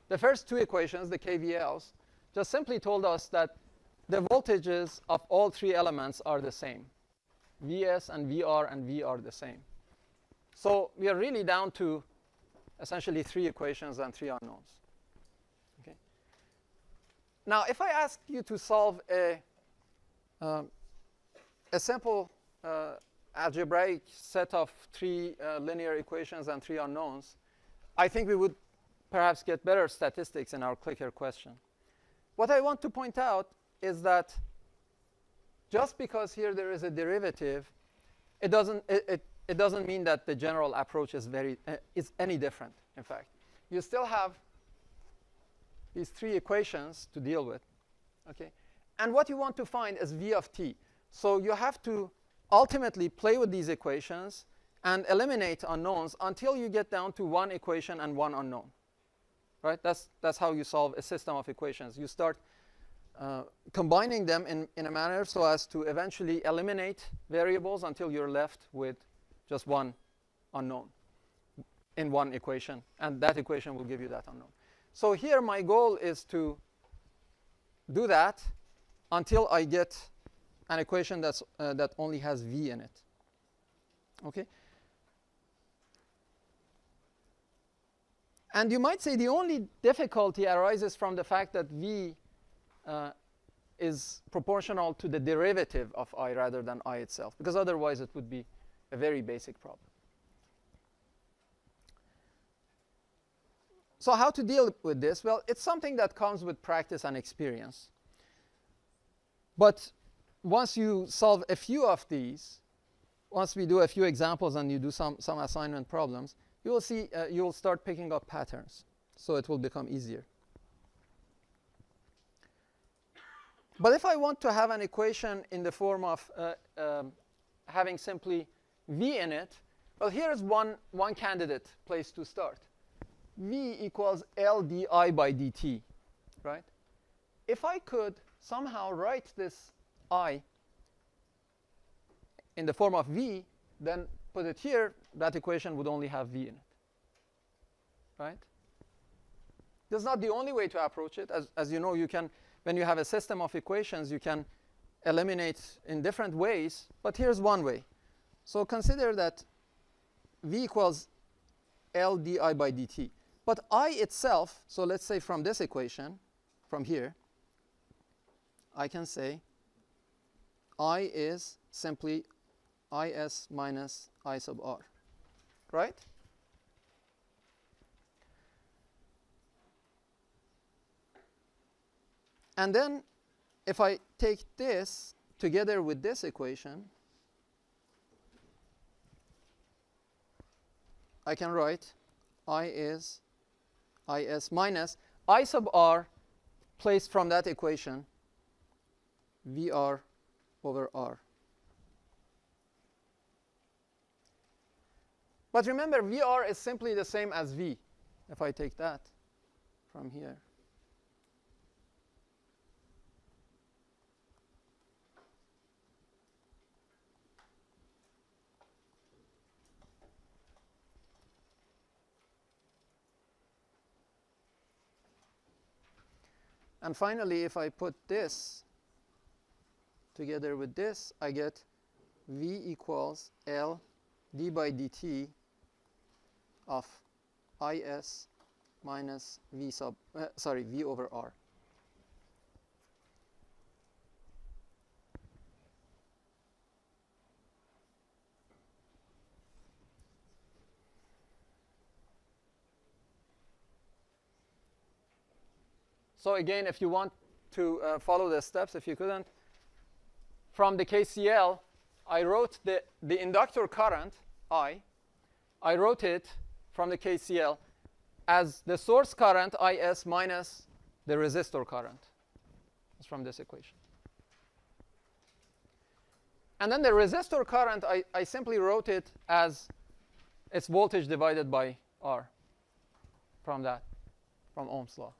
The first 2 equations, the KVLs, just simply told us that the voltages of all 3 elements are the same. Vs and Vr and V are the same. So we are really down to essentially 3 equations and 3 unknowns. Okay. Now, if I ask you to solve a simple algebraic set of 3 linear equations and 3 unknowns, I think we would perhaps get better statistics in our clicker question. What I want to point out is that just because here there is a derivative, it doesn't mean that the general approach is any different. In fact, you still have these 3 equations to deal with. Okay, and what you want to find is V of t. So you have to ultimately play with these equations and eliminate unknowns until you get down to 1 equation and 1 unknown. Right? That's how you solve a system of equations. You start combining them in a manner so as to eventually eliminate variables until you're left with just 1 unknown in 1 equation. And that equation will give you that unknown. So here my goal is to do that until I get an equation that only has V in it. Okay? And you might say the only difficulty arises from the fact that V is proportional to the derivative of I rather than I itself, because otherwise it would be a very basic problem. So how to deal with this? Well, it's something that comes with practice and experience. But once you solve a few of these, once we do a few examples and you do some assignment problems, you will see you will start picking up patterns. So it will become easier. But if I want to have an equation in the form of having simply V in it, well, here is one candidate place to start. V equals L di by dt, right? If I could somehow write this I in the form of V, then put it here, that equation would only have V in it, right? This is not the only way to approach it. As you know, you can, when you have a system of equations, you can eliminate in different ways. But here's one way. So consider that V equals L di by dt. But I itself, so let's say from this equation, from here, I can say I is simply Is minus I sub r, right? And then if I take this together with this equation, I can write I is Is minus I sub r placed from that equation, Vr over r. But remember, Vr is simply the same as V, if I take that from here. And finally, if I put this together with this, I get V equals L d by dt of Is minus V over R. So again, if you want to follow the steps, if you couldn't, from the KCL, I wrote the inductor current, I wrote it from the KCL as the source current, IS, minus the resistor current. It's from this equation. And then the resistor current, I simply wrote it as its voltage divided by R from Ohm's law.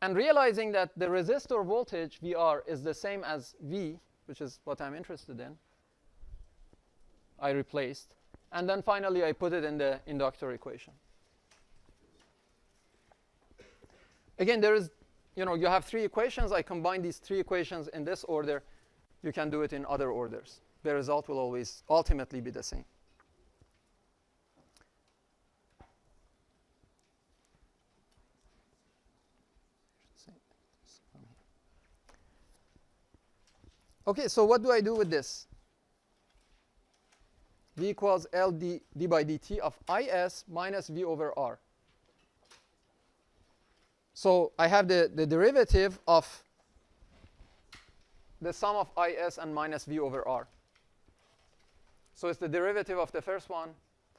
And realizing that the resistor voltage, VR, is the same as V, which is what I'm interested in, I replaced. And then finally, I put it in the inductor equation. Again, there is, you have 3 equations. I combine these 3 equations in this order. You can do it in other orders. The result will always ultimately be the same. OK, so what do I do with this? V equals L d by dt of IS minus V over R. So I have the derivative of the sum of IS and minus V over R. So it's the derivative of the first one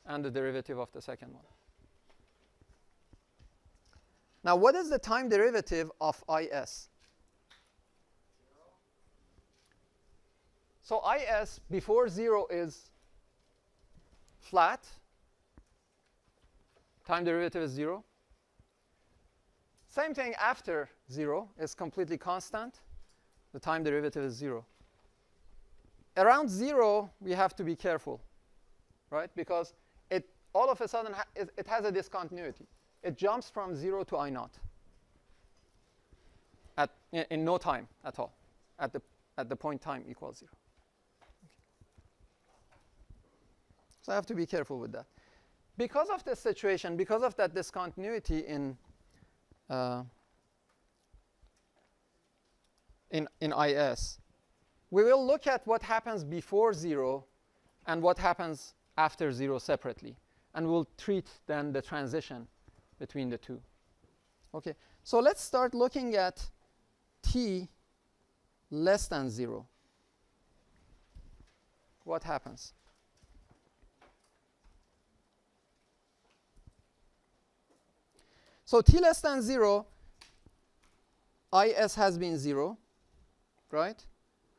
and the derivative of the second one. Now, what is the time derivative of IS? So IS before 0 is flat. Time derivative is 0. Same thing after 0 is completely constant. The time derivative is 0. Around 0, we have to be careful, right? Because it all of a sudden it has a discontinuity. It jumps from 0 to I naught in no time at all, at the point time equals 0. So I have to be careful with that. Because of this situation, because of that discontinuity in IS, we will look at what happens before 0 and what happens after 0 separately. And we'll treat then the transition between the two. OK, so let's start looking at t less than 0. What happens? So t less than 0, IS has been 0, right?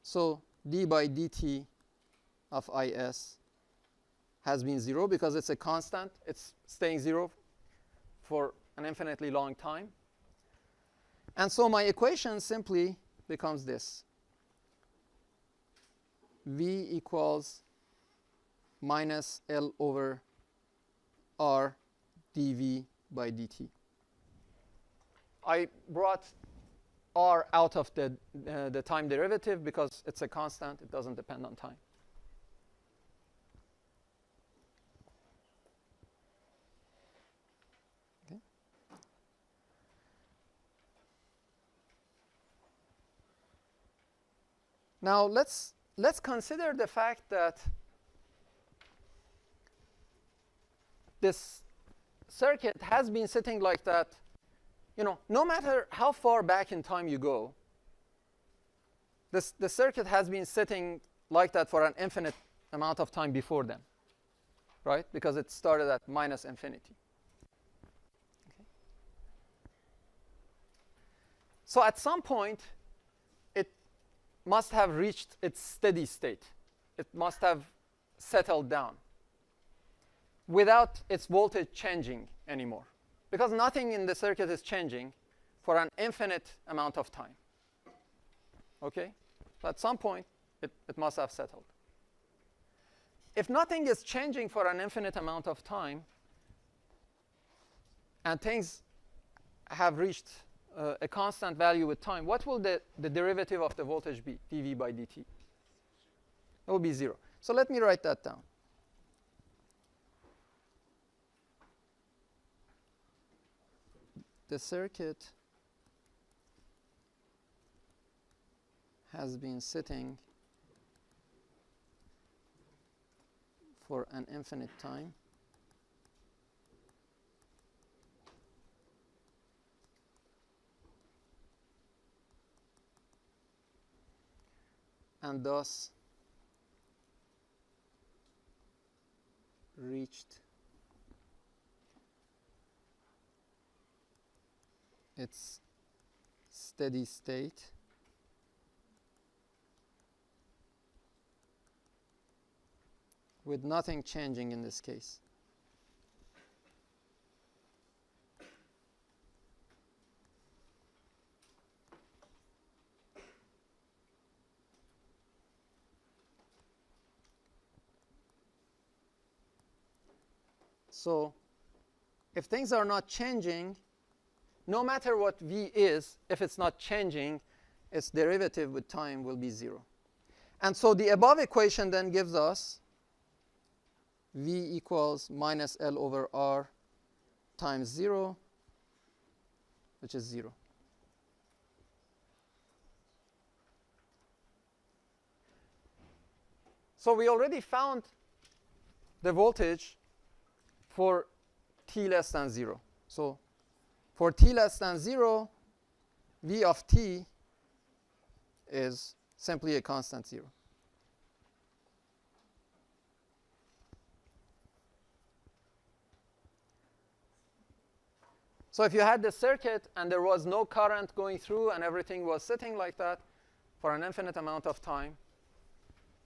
So d by dt of IS has been 0 because it's a constant. It's staying 0 for an infinitely long time. And so my equation simply becomes this. V equals minus L over R dV by dt. I brought R out of the time derivative because it's a constant. It doesn't depend on time. Okay. Now let's consider the fact that this circuit has been sitting like that. No matter how far back in time you go, the circuit has been sitting like that for an infinite amount of time before then, right? Because it started at minus infinity. Okay. So at some point, it must have reached its steady state. It must have settled down without its voltage changing anymore. Because nothing in the circuit is changing for an infinite amount of time. OK? So at some point, it must have settled. If nothing is changing for an infinite amount of time, and things have reached a constant value with time, what will the derivative of the voltage be, dV by dt? It will be 0. So let me write that down. The circuit has been sitting for an infinite time and thus reached its steady state with nothing changing in this case. So if things are not changing, no matter what V is, if it's not changing, its derivative with time will be 0. And so the above equation then gives us V equals minus L over R times 0, which is 0. So we already found the voltage for t less than 0. So for t less than 0, V of t is simply a constant 0. So if you had the circuit and there was no current going through and everything was sitting like that for an infinite amount of time,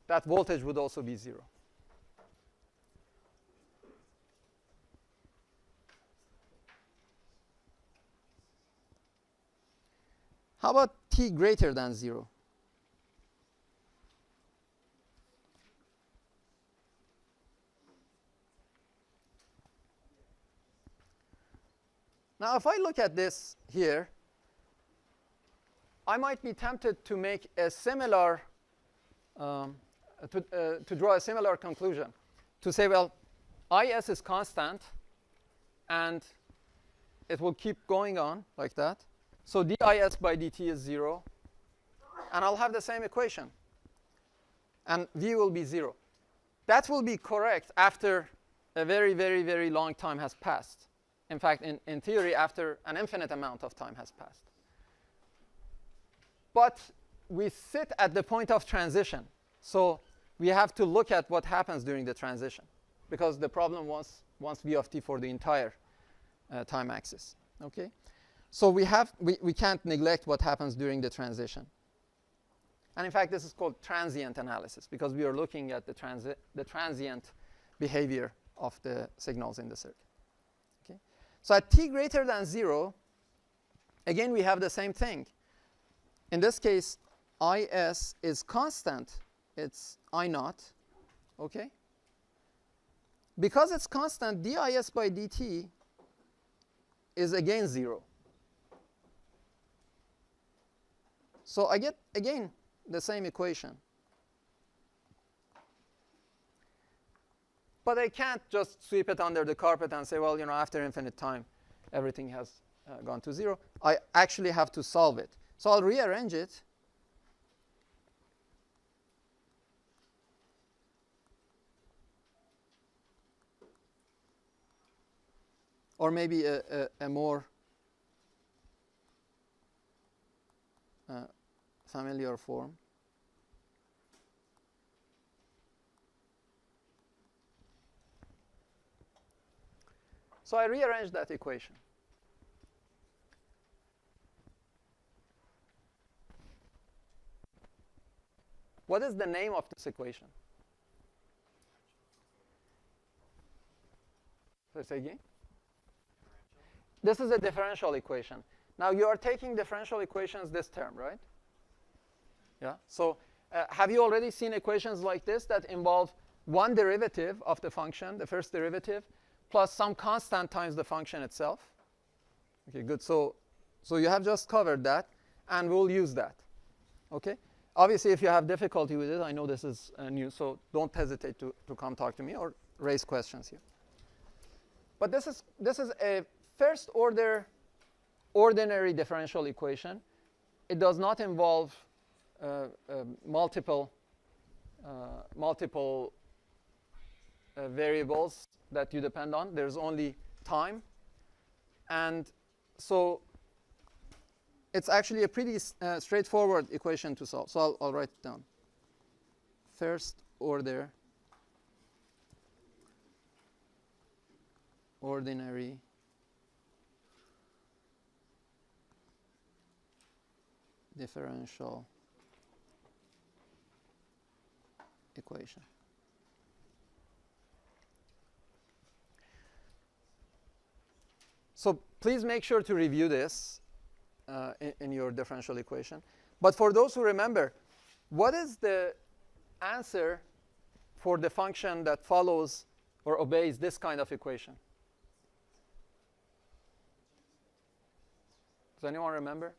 that voltage would also be 0. How about t greater than 0? Now, if I look at this here, I might be tempted to make a similar, to draw a similar conclusion, to say, well, Is is constant, and it will keep going on like that. So dis by dt is 0, and I'll have the same equation, and V will be 0. That will be correct after a very, very, very long time has passed. In fact, in theory, after an infinite amount of time has passed. But we sit at the point of transition, so we have to look at what happens during the transition, because the problem wants V of t for the entire time axis. Okay? So we can't neglect what happens during the transition. And in fact, this is called transient analysis, because we are looking at the transient behavior of the signals in the circuit. Okay? So at t greater than 0, again, we have the same thing. In this case, Is is constant. It's I naught. Okay? Because it's constant, dis by dt is again 0. So I get, again, the same equation. But I can't just sweep it under the carpet and say, well, you know, after infinite time, everything has gone to 0. I actually have to solve it. So I'll rearrange it. Or maybe a more familiar form. So I rearrange that equation. What is the name of this equation? Let's say again. This is a differential equation. Now you are taking differential equations this term, right? Yeah. So have you already seen equations like this that involve one derivative of the function, the first derivative, plus some constant times the function itself? Okay, good. So you have just covered that, and we'll use that. Okay. Obviously, if you have difficulty with it, I know this is new, so don't hesitate to come talk to me or raise questions here. But this is a first order ordinary differential equation. It does not involve multiple variables that you depend on. There's only time. And so it's actually a pretty straightforward equation to solve. So I'll write it down. first order ordinary differential equation. So please make sure to review this in your differential equation. But for those who remember, what is the answer for the function that follows or obeys this kind of equation? Does anyone remember?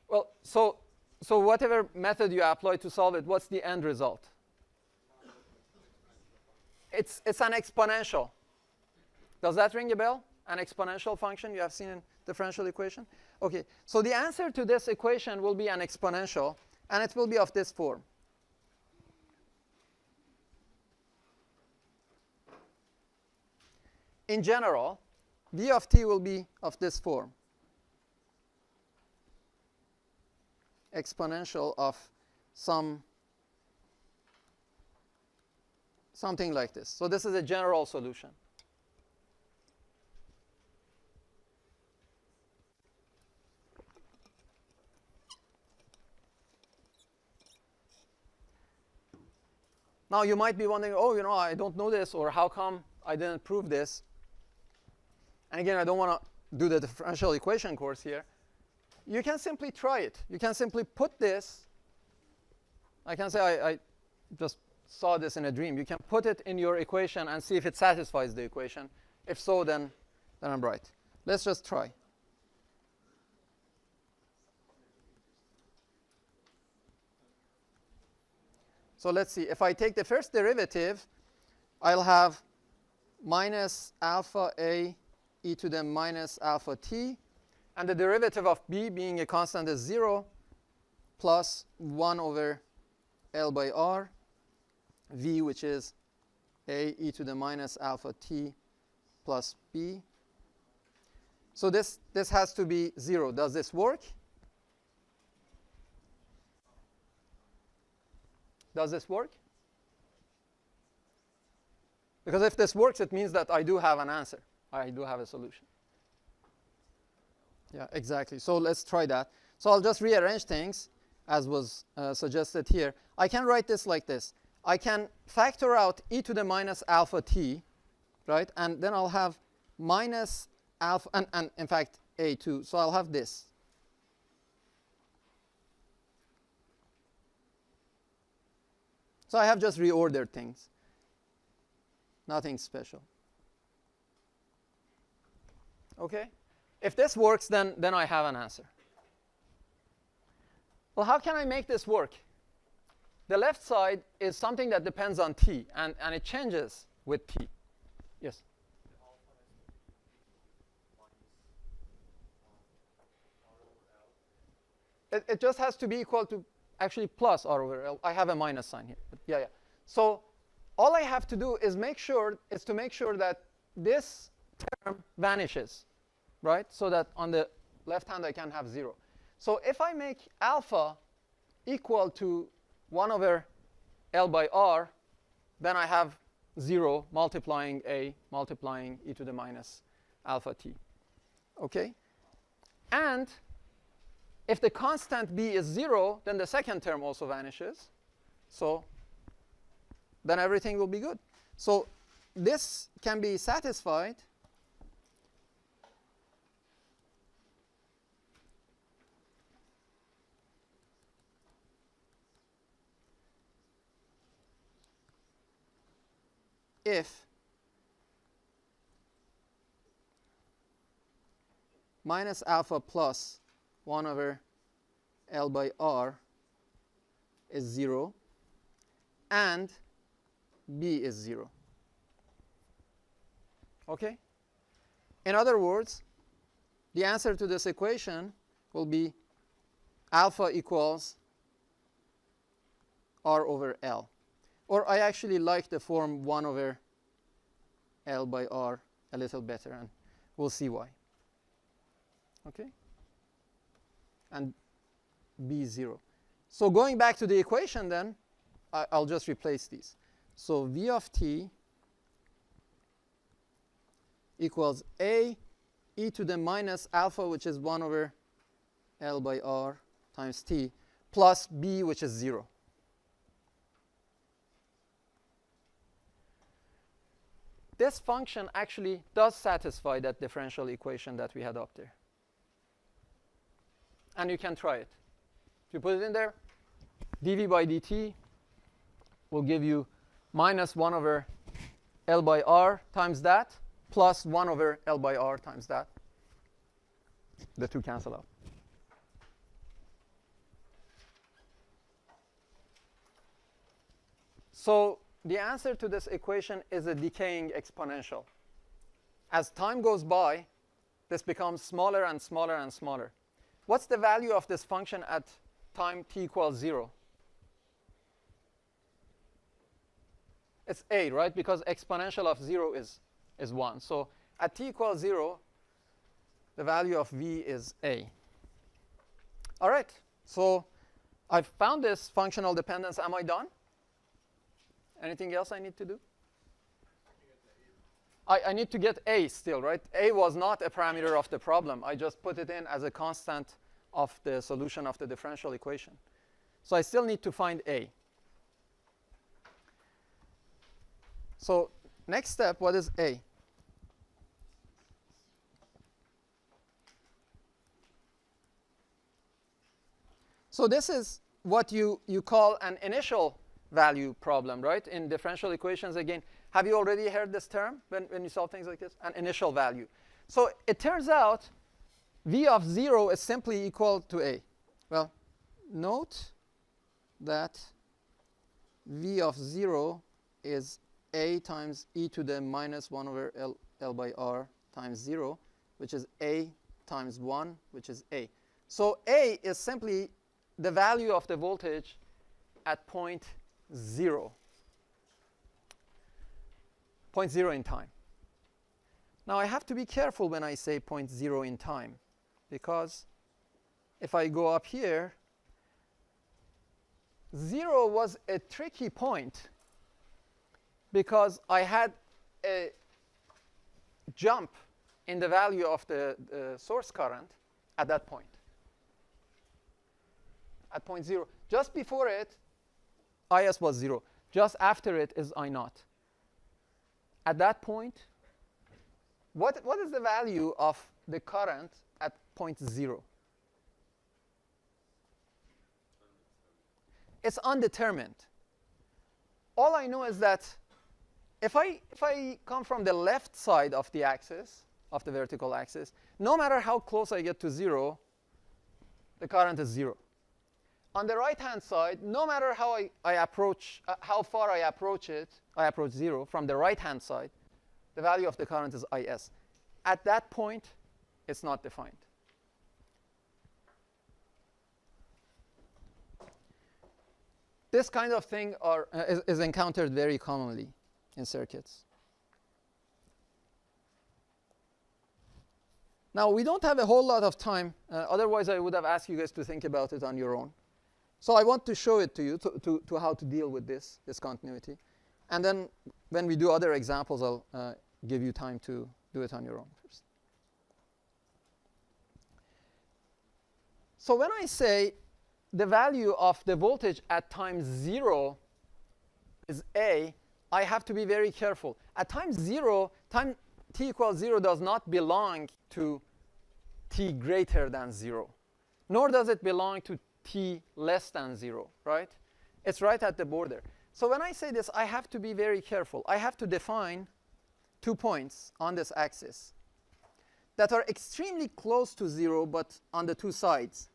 Well, so whatever method you apply to solve it, what's the end result? It's an exponential. Does that ring a bell? An exponential function you have seen in differential equation? Okay, so the answer to this equation will be an exponential, and it will be of this form. In general, v of t will be of this form. Exponential of something like this. So this is a general solution. Now you might be wondering, oh, I don't know this, or how come I didn't prove this? And again, I don't want to do the differential equation course here. You can simply try it. You can simply put this. I can say I just saw this in a dream. You can put it in your equation and see if it satisfies the equation. If so, then I'm right. Let's just try. So let's see. If I take the first derivative, I'll have minus alpha a e to the minus alpha t. And the derivative of b, being a constant, is 0 plus 1 over L by R. V, which is a e to the minus alpha t plus b. So this has to be 0. Does this work? Does this work? Because if this works, it means that I do have an answer. I do have a solution. Yeah, exactly. So let's try that. So I'll just rearrange things as was suggested here. I can write this like this. I can factor out e to the minus alpha t, right? And then I'll have minus alpha, and in fact a too. So I'll have this. So I have just reordered things. Nothing special. Okay? If this works, then I have an answer. Well, how can I make this work? The left side is something that depends on t, and it changes with t. Yes? It just has to be equal to actually plus r over L. I have a minus sign here. But yeah. So all I have to do is make sure that this term vanishes, right? So that on the left hand I can have 0. So if I make alpha equal to 1 over L by R, then I have 0 multiplying a multiplying e to the minus alpha t. Okay? And if the constant b is 0, then the second term also vanishes. So then everything will be good. So this can be satisfied if minus alpha plus 1 over L by R is 0 and b is 0. Okay? In other words, the answer to this equation will be alpha equals R over L. Or I actually like the form 1 over L by R a little better, and we'll see why. Okay? And b 0. So going back to the equation then, I'll just replace these. So V of t equals a e to the minus alpha, which is 1 over L by R times t, plus b, which is 0. This function actually does satisfy that differential equation that we had up there. And you can try it. If you put it in there, dv by dt will give you minus 1 over L by R times that, plus 1 over L by R times that. The two cancel out. So the answer to this equation is a decaying exponential. As time goes by, this becomes smaller and smaller and smaller. What's the value of this function at time t equals 0? It's a, right? Because exponential of 0 is 1. So at t equals 0, the value of v is a. All right. So I've found this functional dependence. Am I done? Anything else I need to do? I need to get a still, right? A was not a parameter of the problem. I just put it in as a constant of the solution of the differential equation. So I still need to find a. So next step, what is a? So this is what you call an initial value problem, right? In differential equations, again, have you already heard this term when you solve things like this? An initial value. So it turns out v of 0 is simply equal to a. Well, note that v of 0 is a times e to the minus 1 over L by R times 0, which is a times 1, which is a. So a is simply the value of the voltage at point 0. Point 0 in time. Now I have to be careful when I say point 0 in time, because if I go up here, 0 was a tricky point because I had a jump in the value of the source current at that point. At point 0. Just before it, IS was 0. Just after it is I naught. At that point, what is the value of the current at point 0? It's undetermined. All I know is that if I come from the left side of the axis, of the vertical axis, no matter how close I get to 0, the current is 0. On the right-hand side, no matter how I approach, how far I approach it, I approach 0 from the right-hand side, the value of the current is IS. At that point, it's not defined. This kind of thing is encountered very commonly in circuits. Now, we don't have a whole lot of time. Otherwise, I would have asked you guys to think about it on your own. So I want to show it to you, to how to deal with this continuity. And then when we do other examples, I'll give you time to do it on your own first. So when I say the value of the voltage at time 0 is A, I have to be very careful. At time 0, time t equals 0 does not belong to t greater than 0, nor does it belong to t less than 0, right? It's right at the border. So when I say this, I have to be very careful. I have to define 2 points on this axis that are extremely close to 0, but on the 2 sides.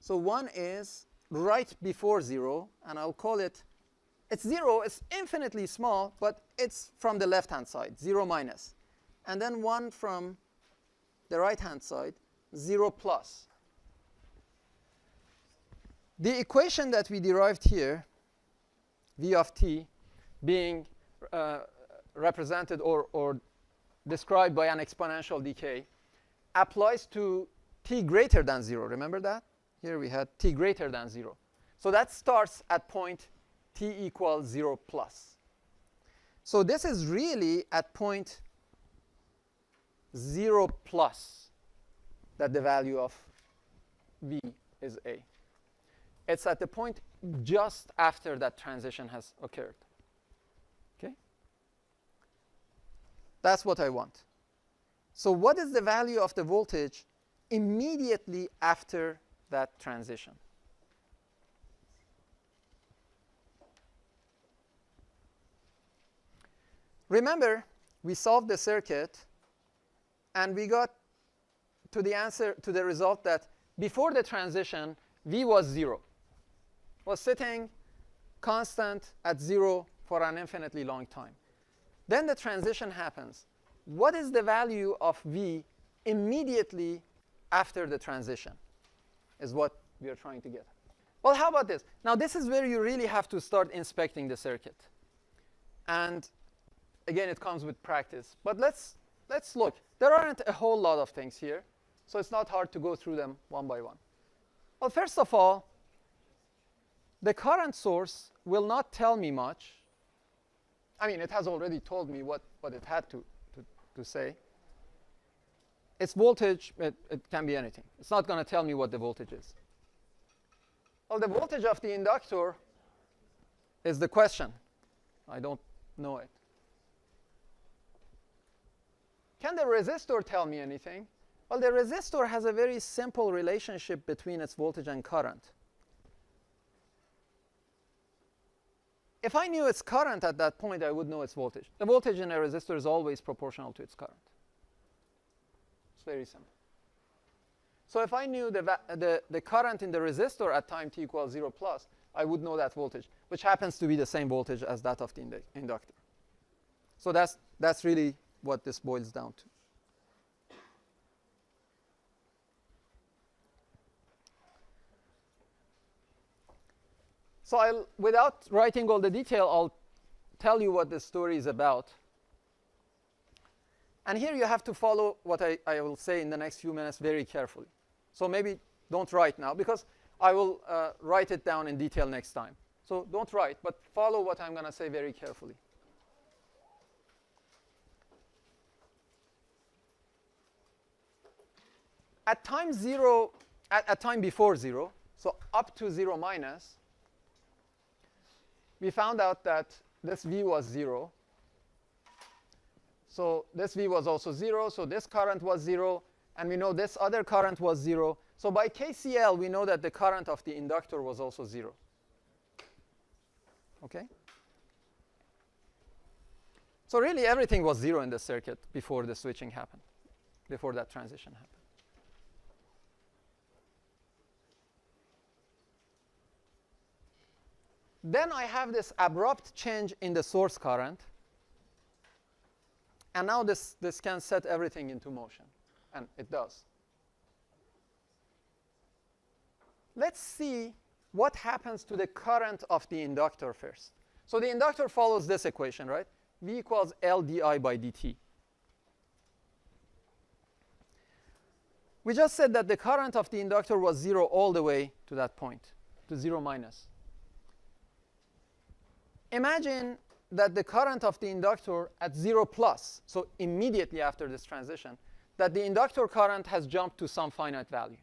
So one is right before 0, and I'll call it, it's 0, it's infinitely small, but it's from the left-hand side, 0 minus. And then one from the right-hand side, 0 plus. The equation that we derived here, v of t, being represented or described by an exponential decay, applies to t greater than 0. Remember that? Here we had t greater than 0. So that starts at point t equals 0 plus. So this is really at point 0 plus that the value of V is A. It's at the point just after that transition has occurred. Okay? That's what I want. So what is the value of the voltage immediately after that transition? Remember, we solved the circuit, and we got to the answer, to the result that before the transition, V was 0. Was sitting constant at 0 for an infinitely long time. Then the transition happens. What is the value of V immediately after the transition is what we are trying to get. Well, how about this? Now, this is where you really have to start inspecting the circuit. And again, it comes with practice. But let's look. There aren't a whole lot of things here, so it's not hard to go through them one by one. Well, first of all, the current source will not tell me much. I mean, it has already told me what it had to say. Its voltage, it can be anything. It's not going to tell me what the voltage is. Well, the voltage of the inductor is the question. I don't know it. Can the resistor tell me anything? Well, the resistor has a very simple relationship between its voltage and current. If I knew its current at that point, I would know its voltage. The voltage in a resistor is always proportional to its current. It's very simple. So if I knew the current in the resistor at time t equals 0 plus, I would know that voltage, which happens to be the same voltage as that of the inductor. So that's really what this boils down to. So without writing all the detail, I'll tell you what this story is about. And here you have to follow what I will say in the next few minutes very carefully. So maybe don't write now, because I will write it down in detail next time. So don't write, but follow what I'm going to say very carefully. At time 0, at time before 0, so up to 0 minus, we found out that this V was 0. So this V was also 0, so this current was 0, and we know this other current was 0. So by KCL, we know that the current of the inductor was also 0. Okay? So really, everything was 0 in the circuit before the switching happened, before that transition happened. Then I have this abrupt change in the source current. And now this can set everything into motion. And it does. Let's see what happens to the current of the inductor first. So the inductor follows this equation, right? V equals L di by dt. We just said that the current of the inductor was 0 all the way to that point, to 0 minus. Imagine that the current of the inductor at 0 plus, so immediately after this transition, that the inductor current has jumped to some finite value.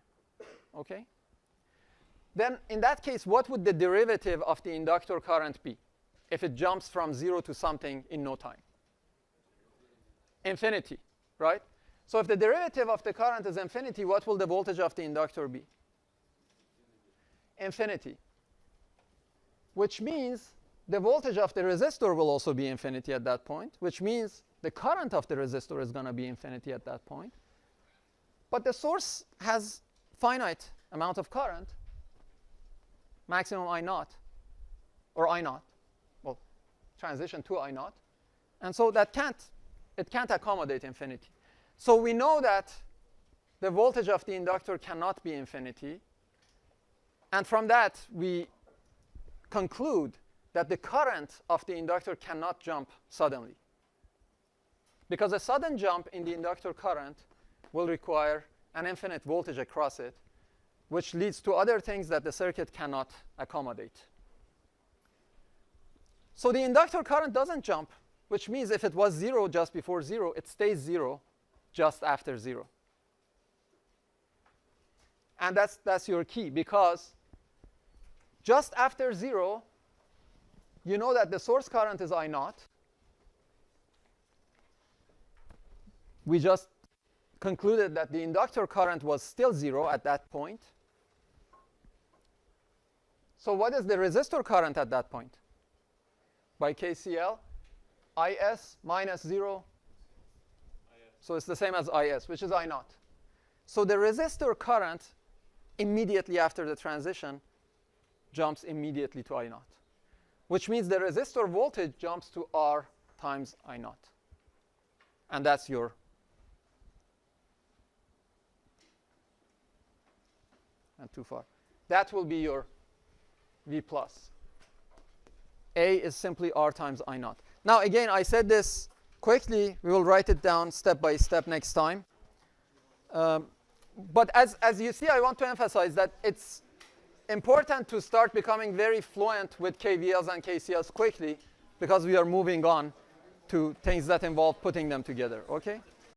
Okay? Then in that case, what would the derivative of the inductor current be if it jumps from 0 to something in no time? Infinity, right? So if the derivative of the current is infinity, what will the voltage of the inductor be? Infinity. Which means the voltage of the resistor will also be infinity at that point, which means the current of the resistor is going to be infinity at that point. But the source has finite amount of current, maximum I naught, or I naught, well, transition to I naught. And so it can't accommodate infinity. So we know that the voltage of the inductor cannot be infinity. And from that, we conclude that the current of the inductor cannot jump suddenly. Because a sudden jump in the inductor current will require an infinite voltage across it, which leads to other things that the circuit cannot accommodate. So the inductor current doesn't jump, which means if it was 0 just before 0, it stays 0 just after 0. And that's your key, because just after 0, you know that the source current is I0. We just concluded that the inductor current was still 0 at that point. So what is the resistor current at that point? By KCL, IS minus 0. So it's the same as IS, which is I0. So the resistor current immediately after the transition jumps immediately to I0, which means the resistor voltage jumps to R times I0. And that's your and too far. That will be your V plus. A is simply R times I0. Now, again, I said this quickly. We will write it down step by step next time. But as you see, I want to emphasize that it's important to start becoming very fluent with KVLs and KCLs quickly, because we are moving on to things that involve putting them together. OK?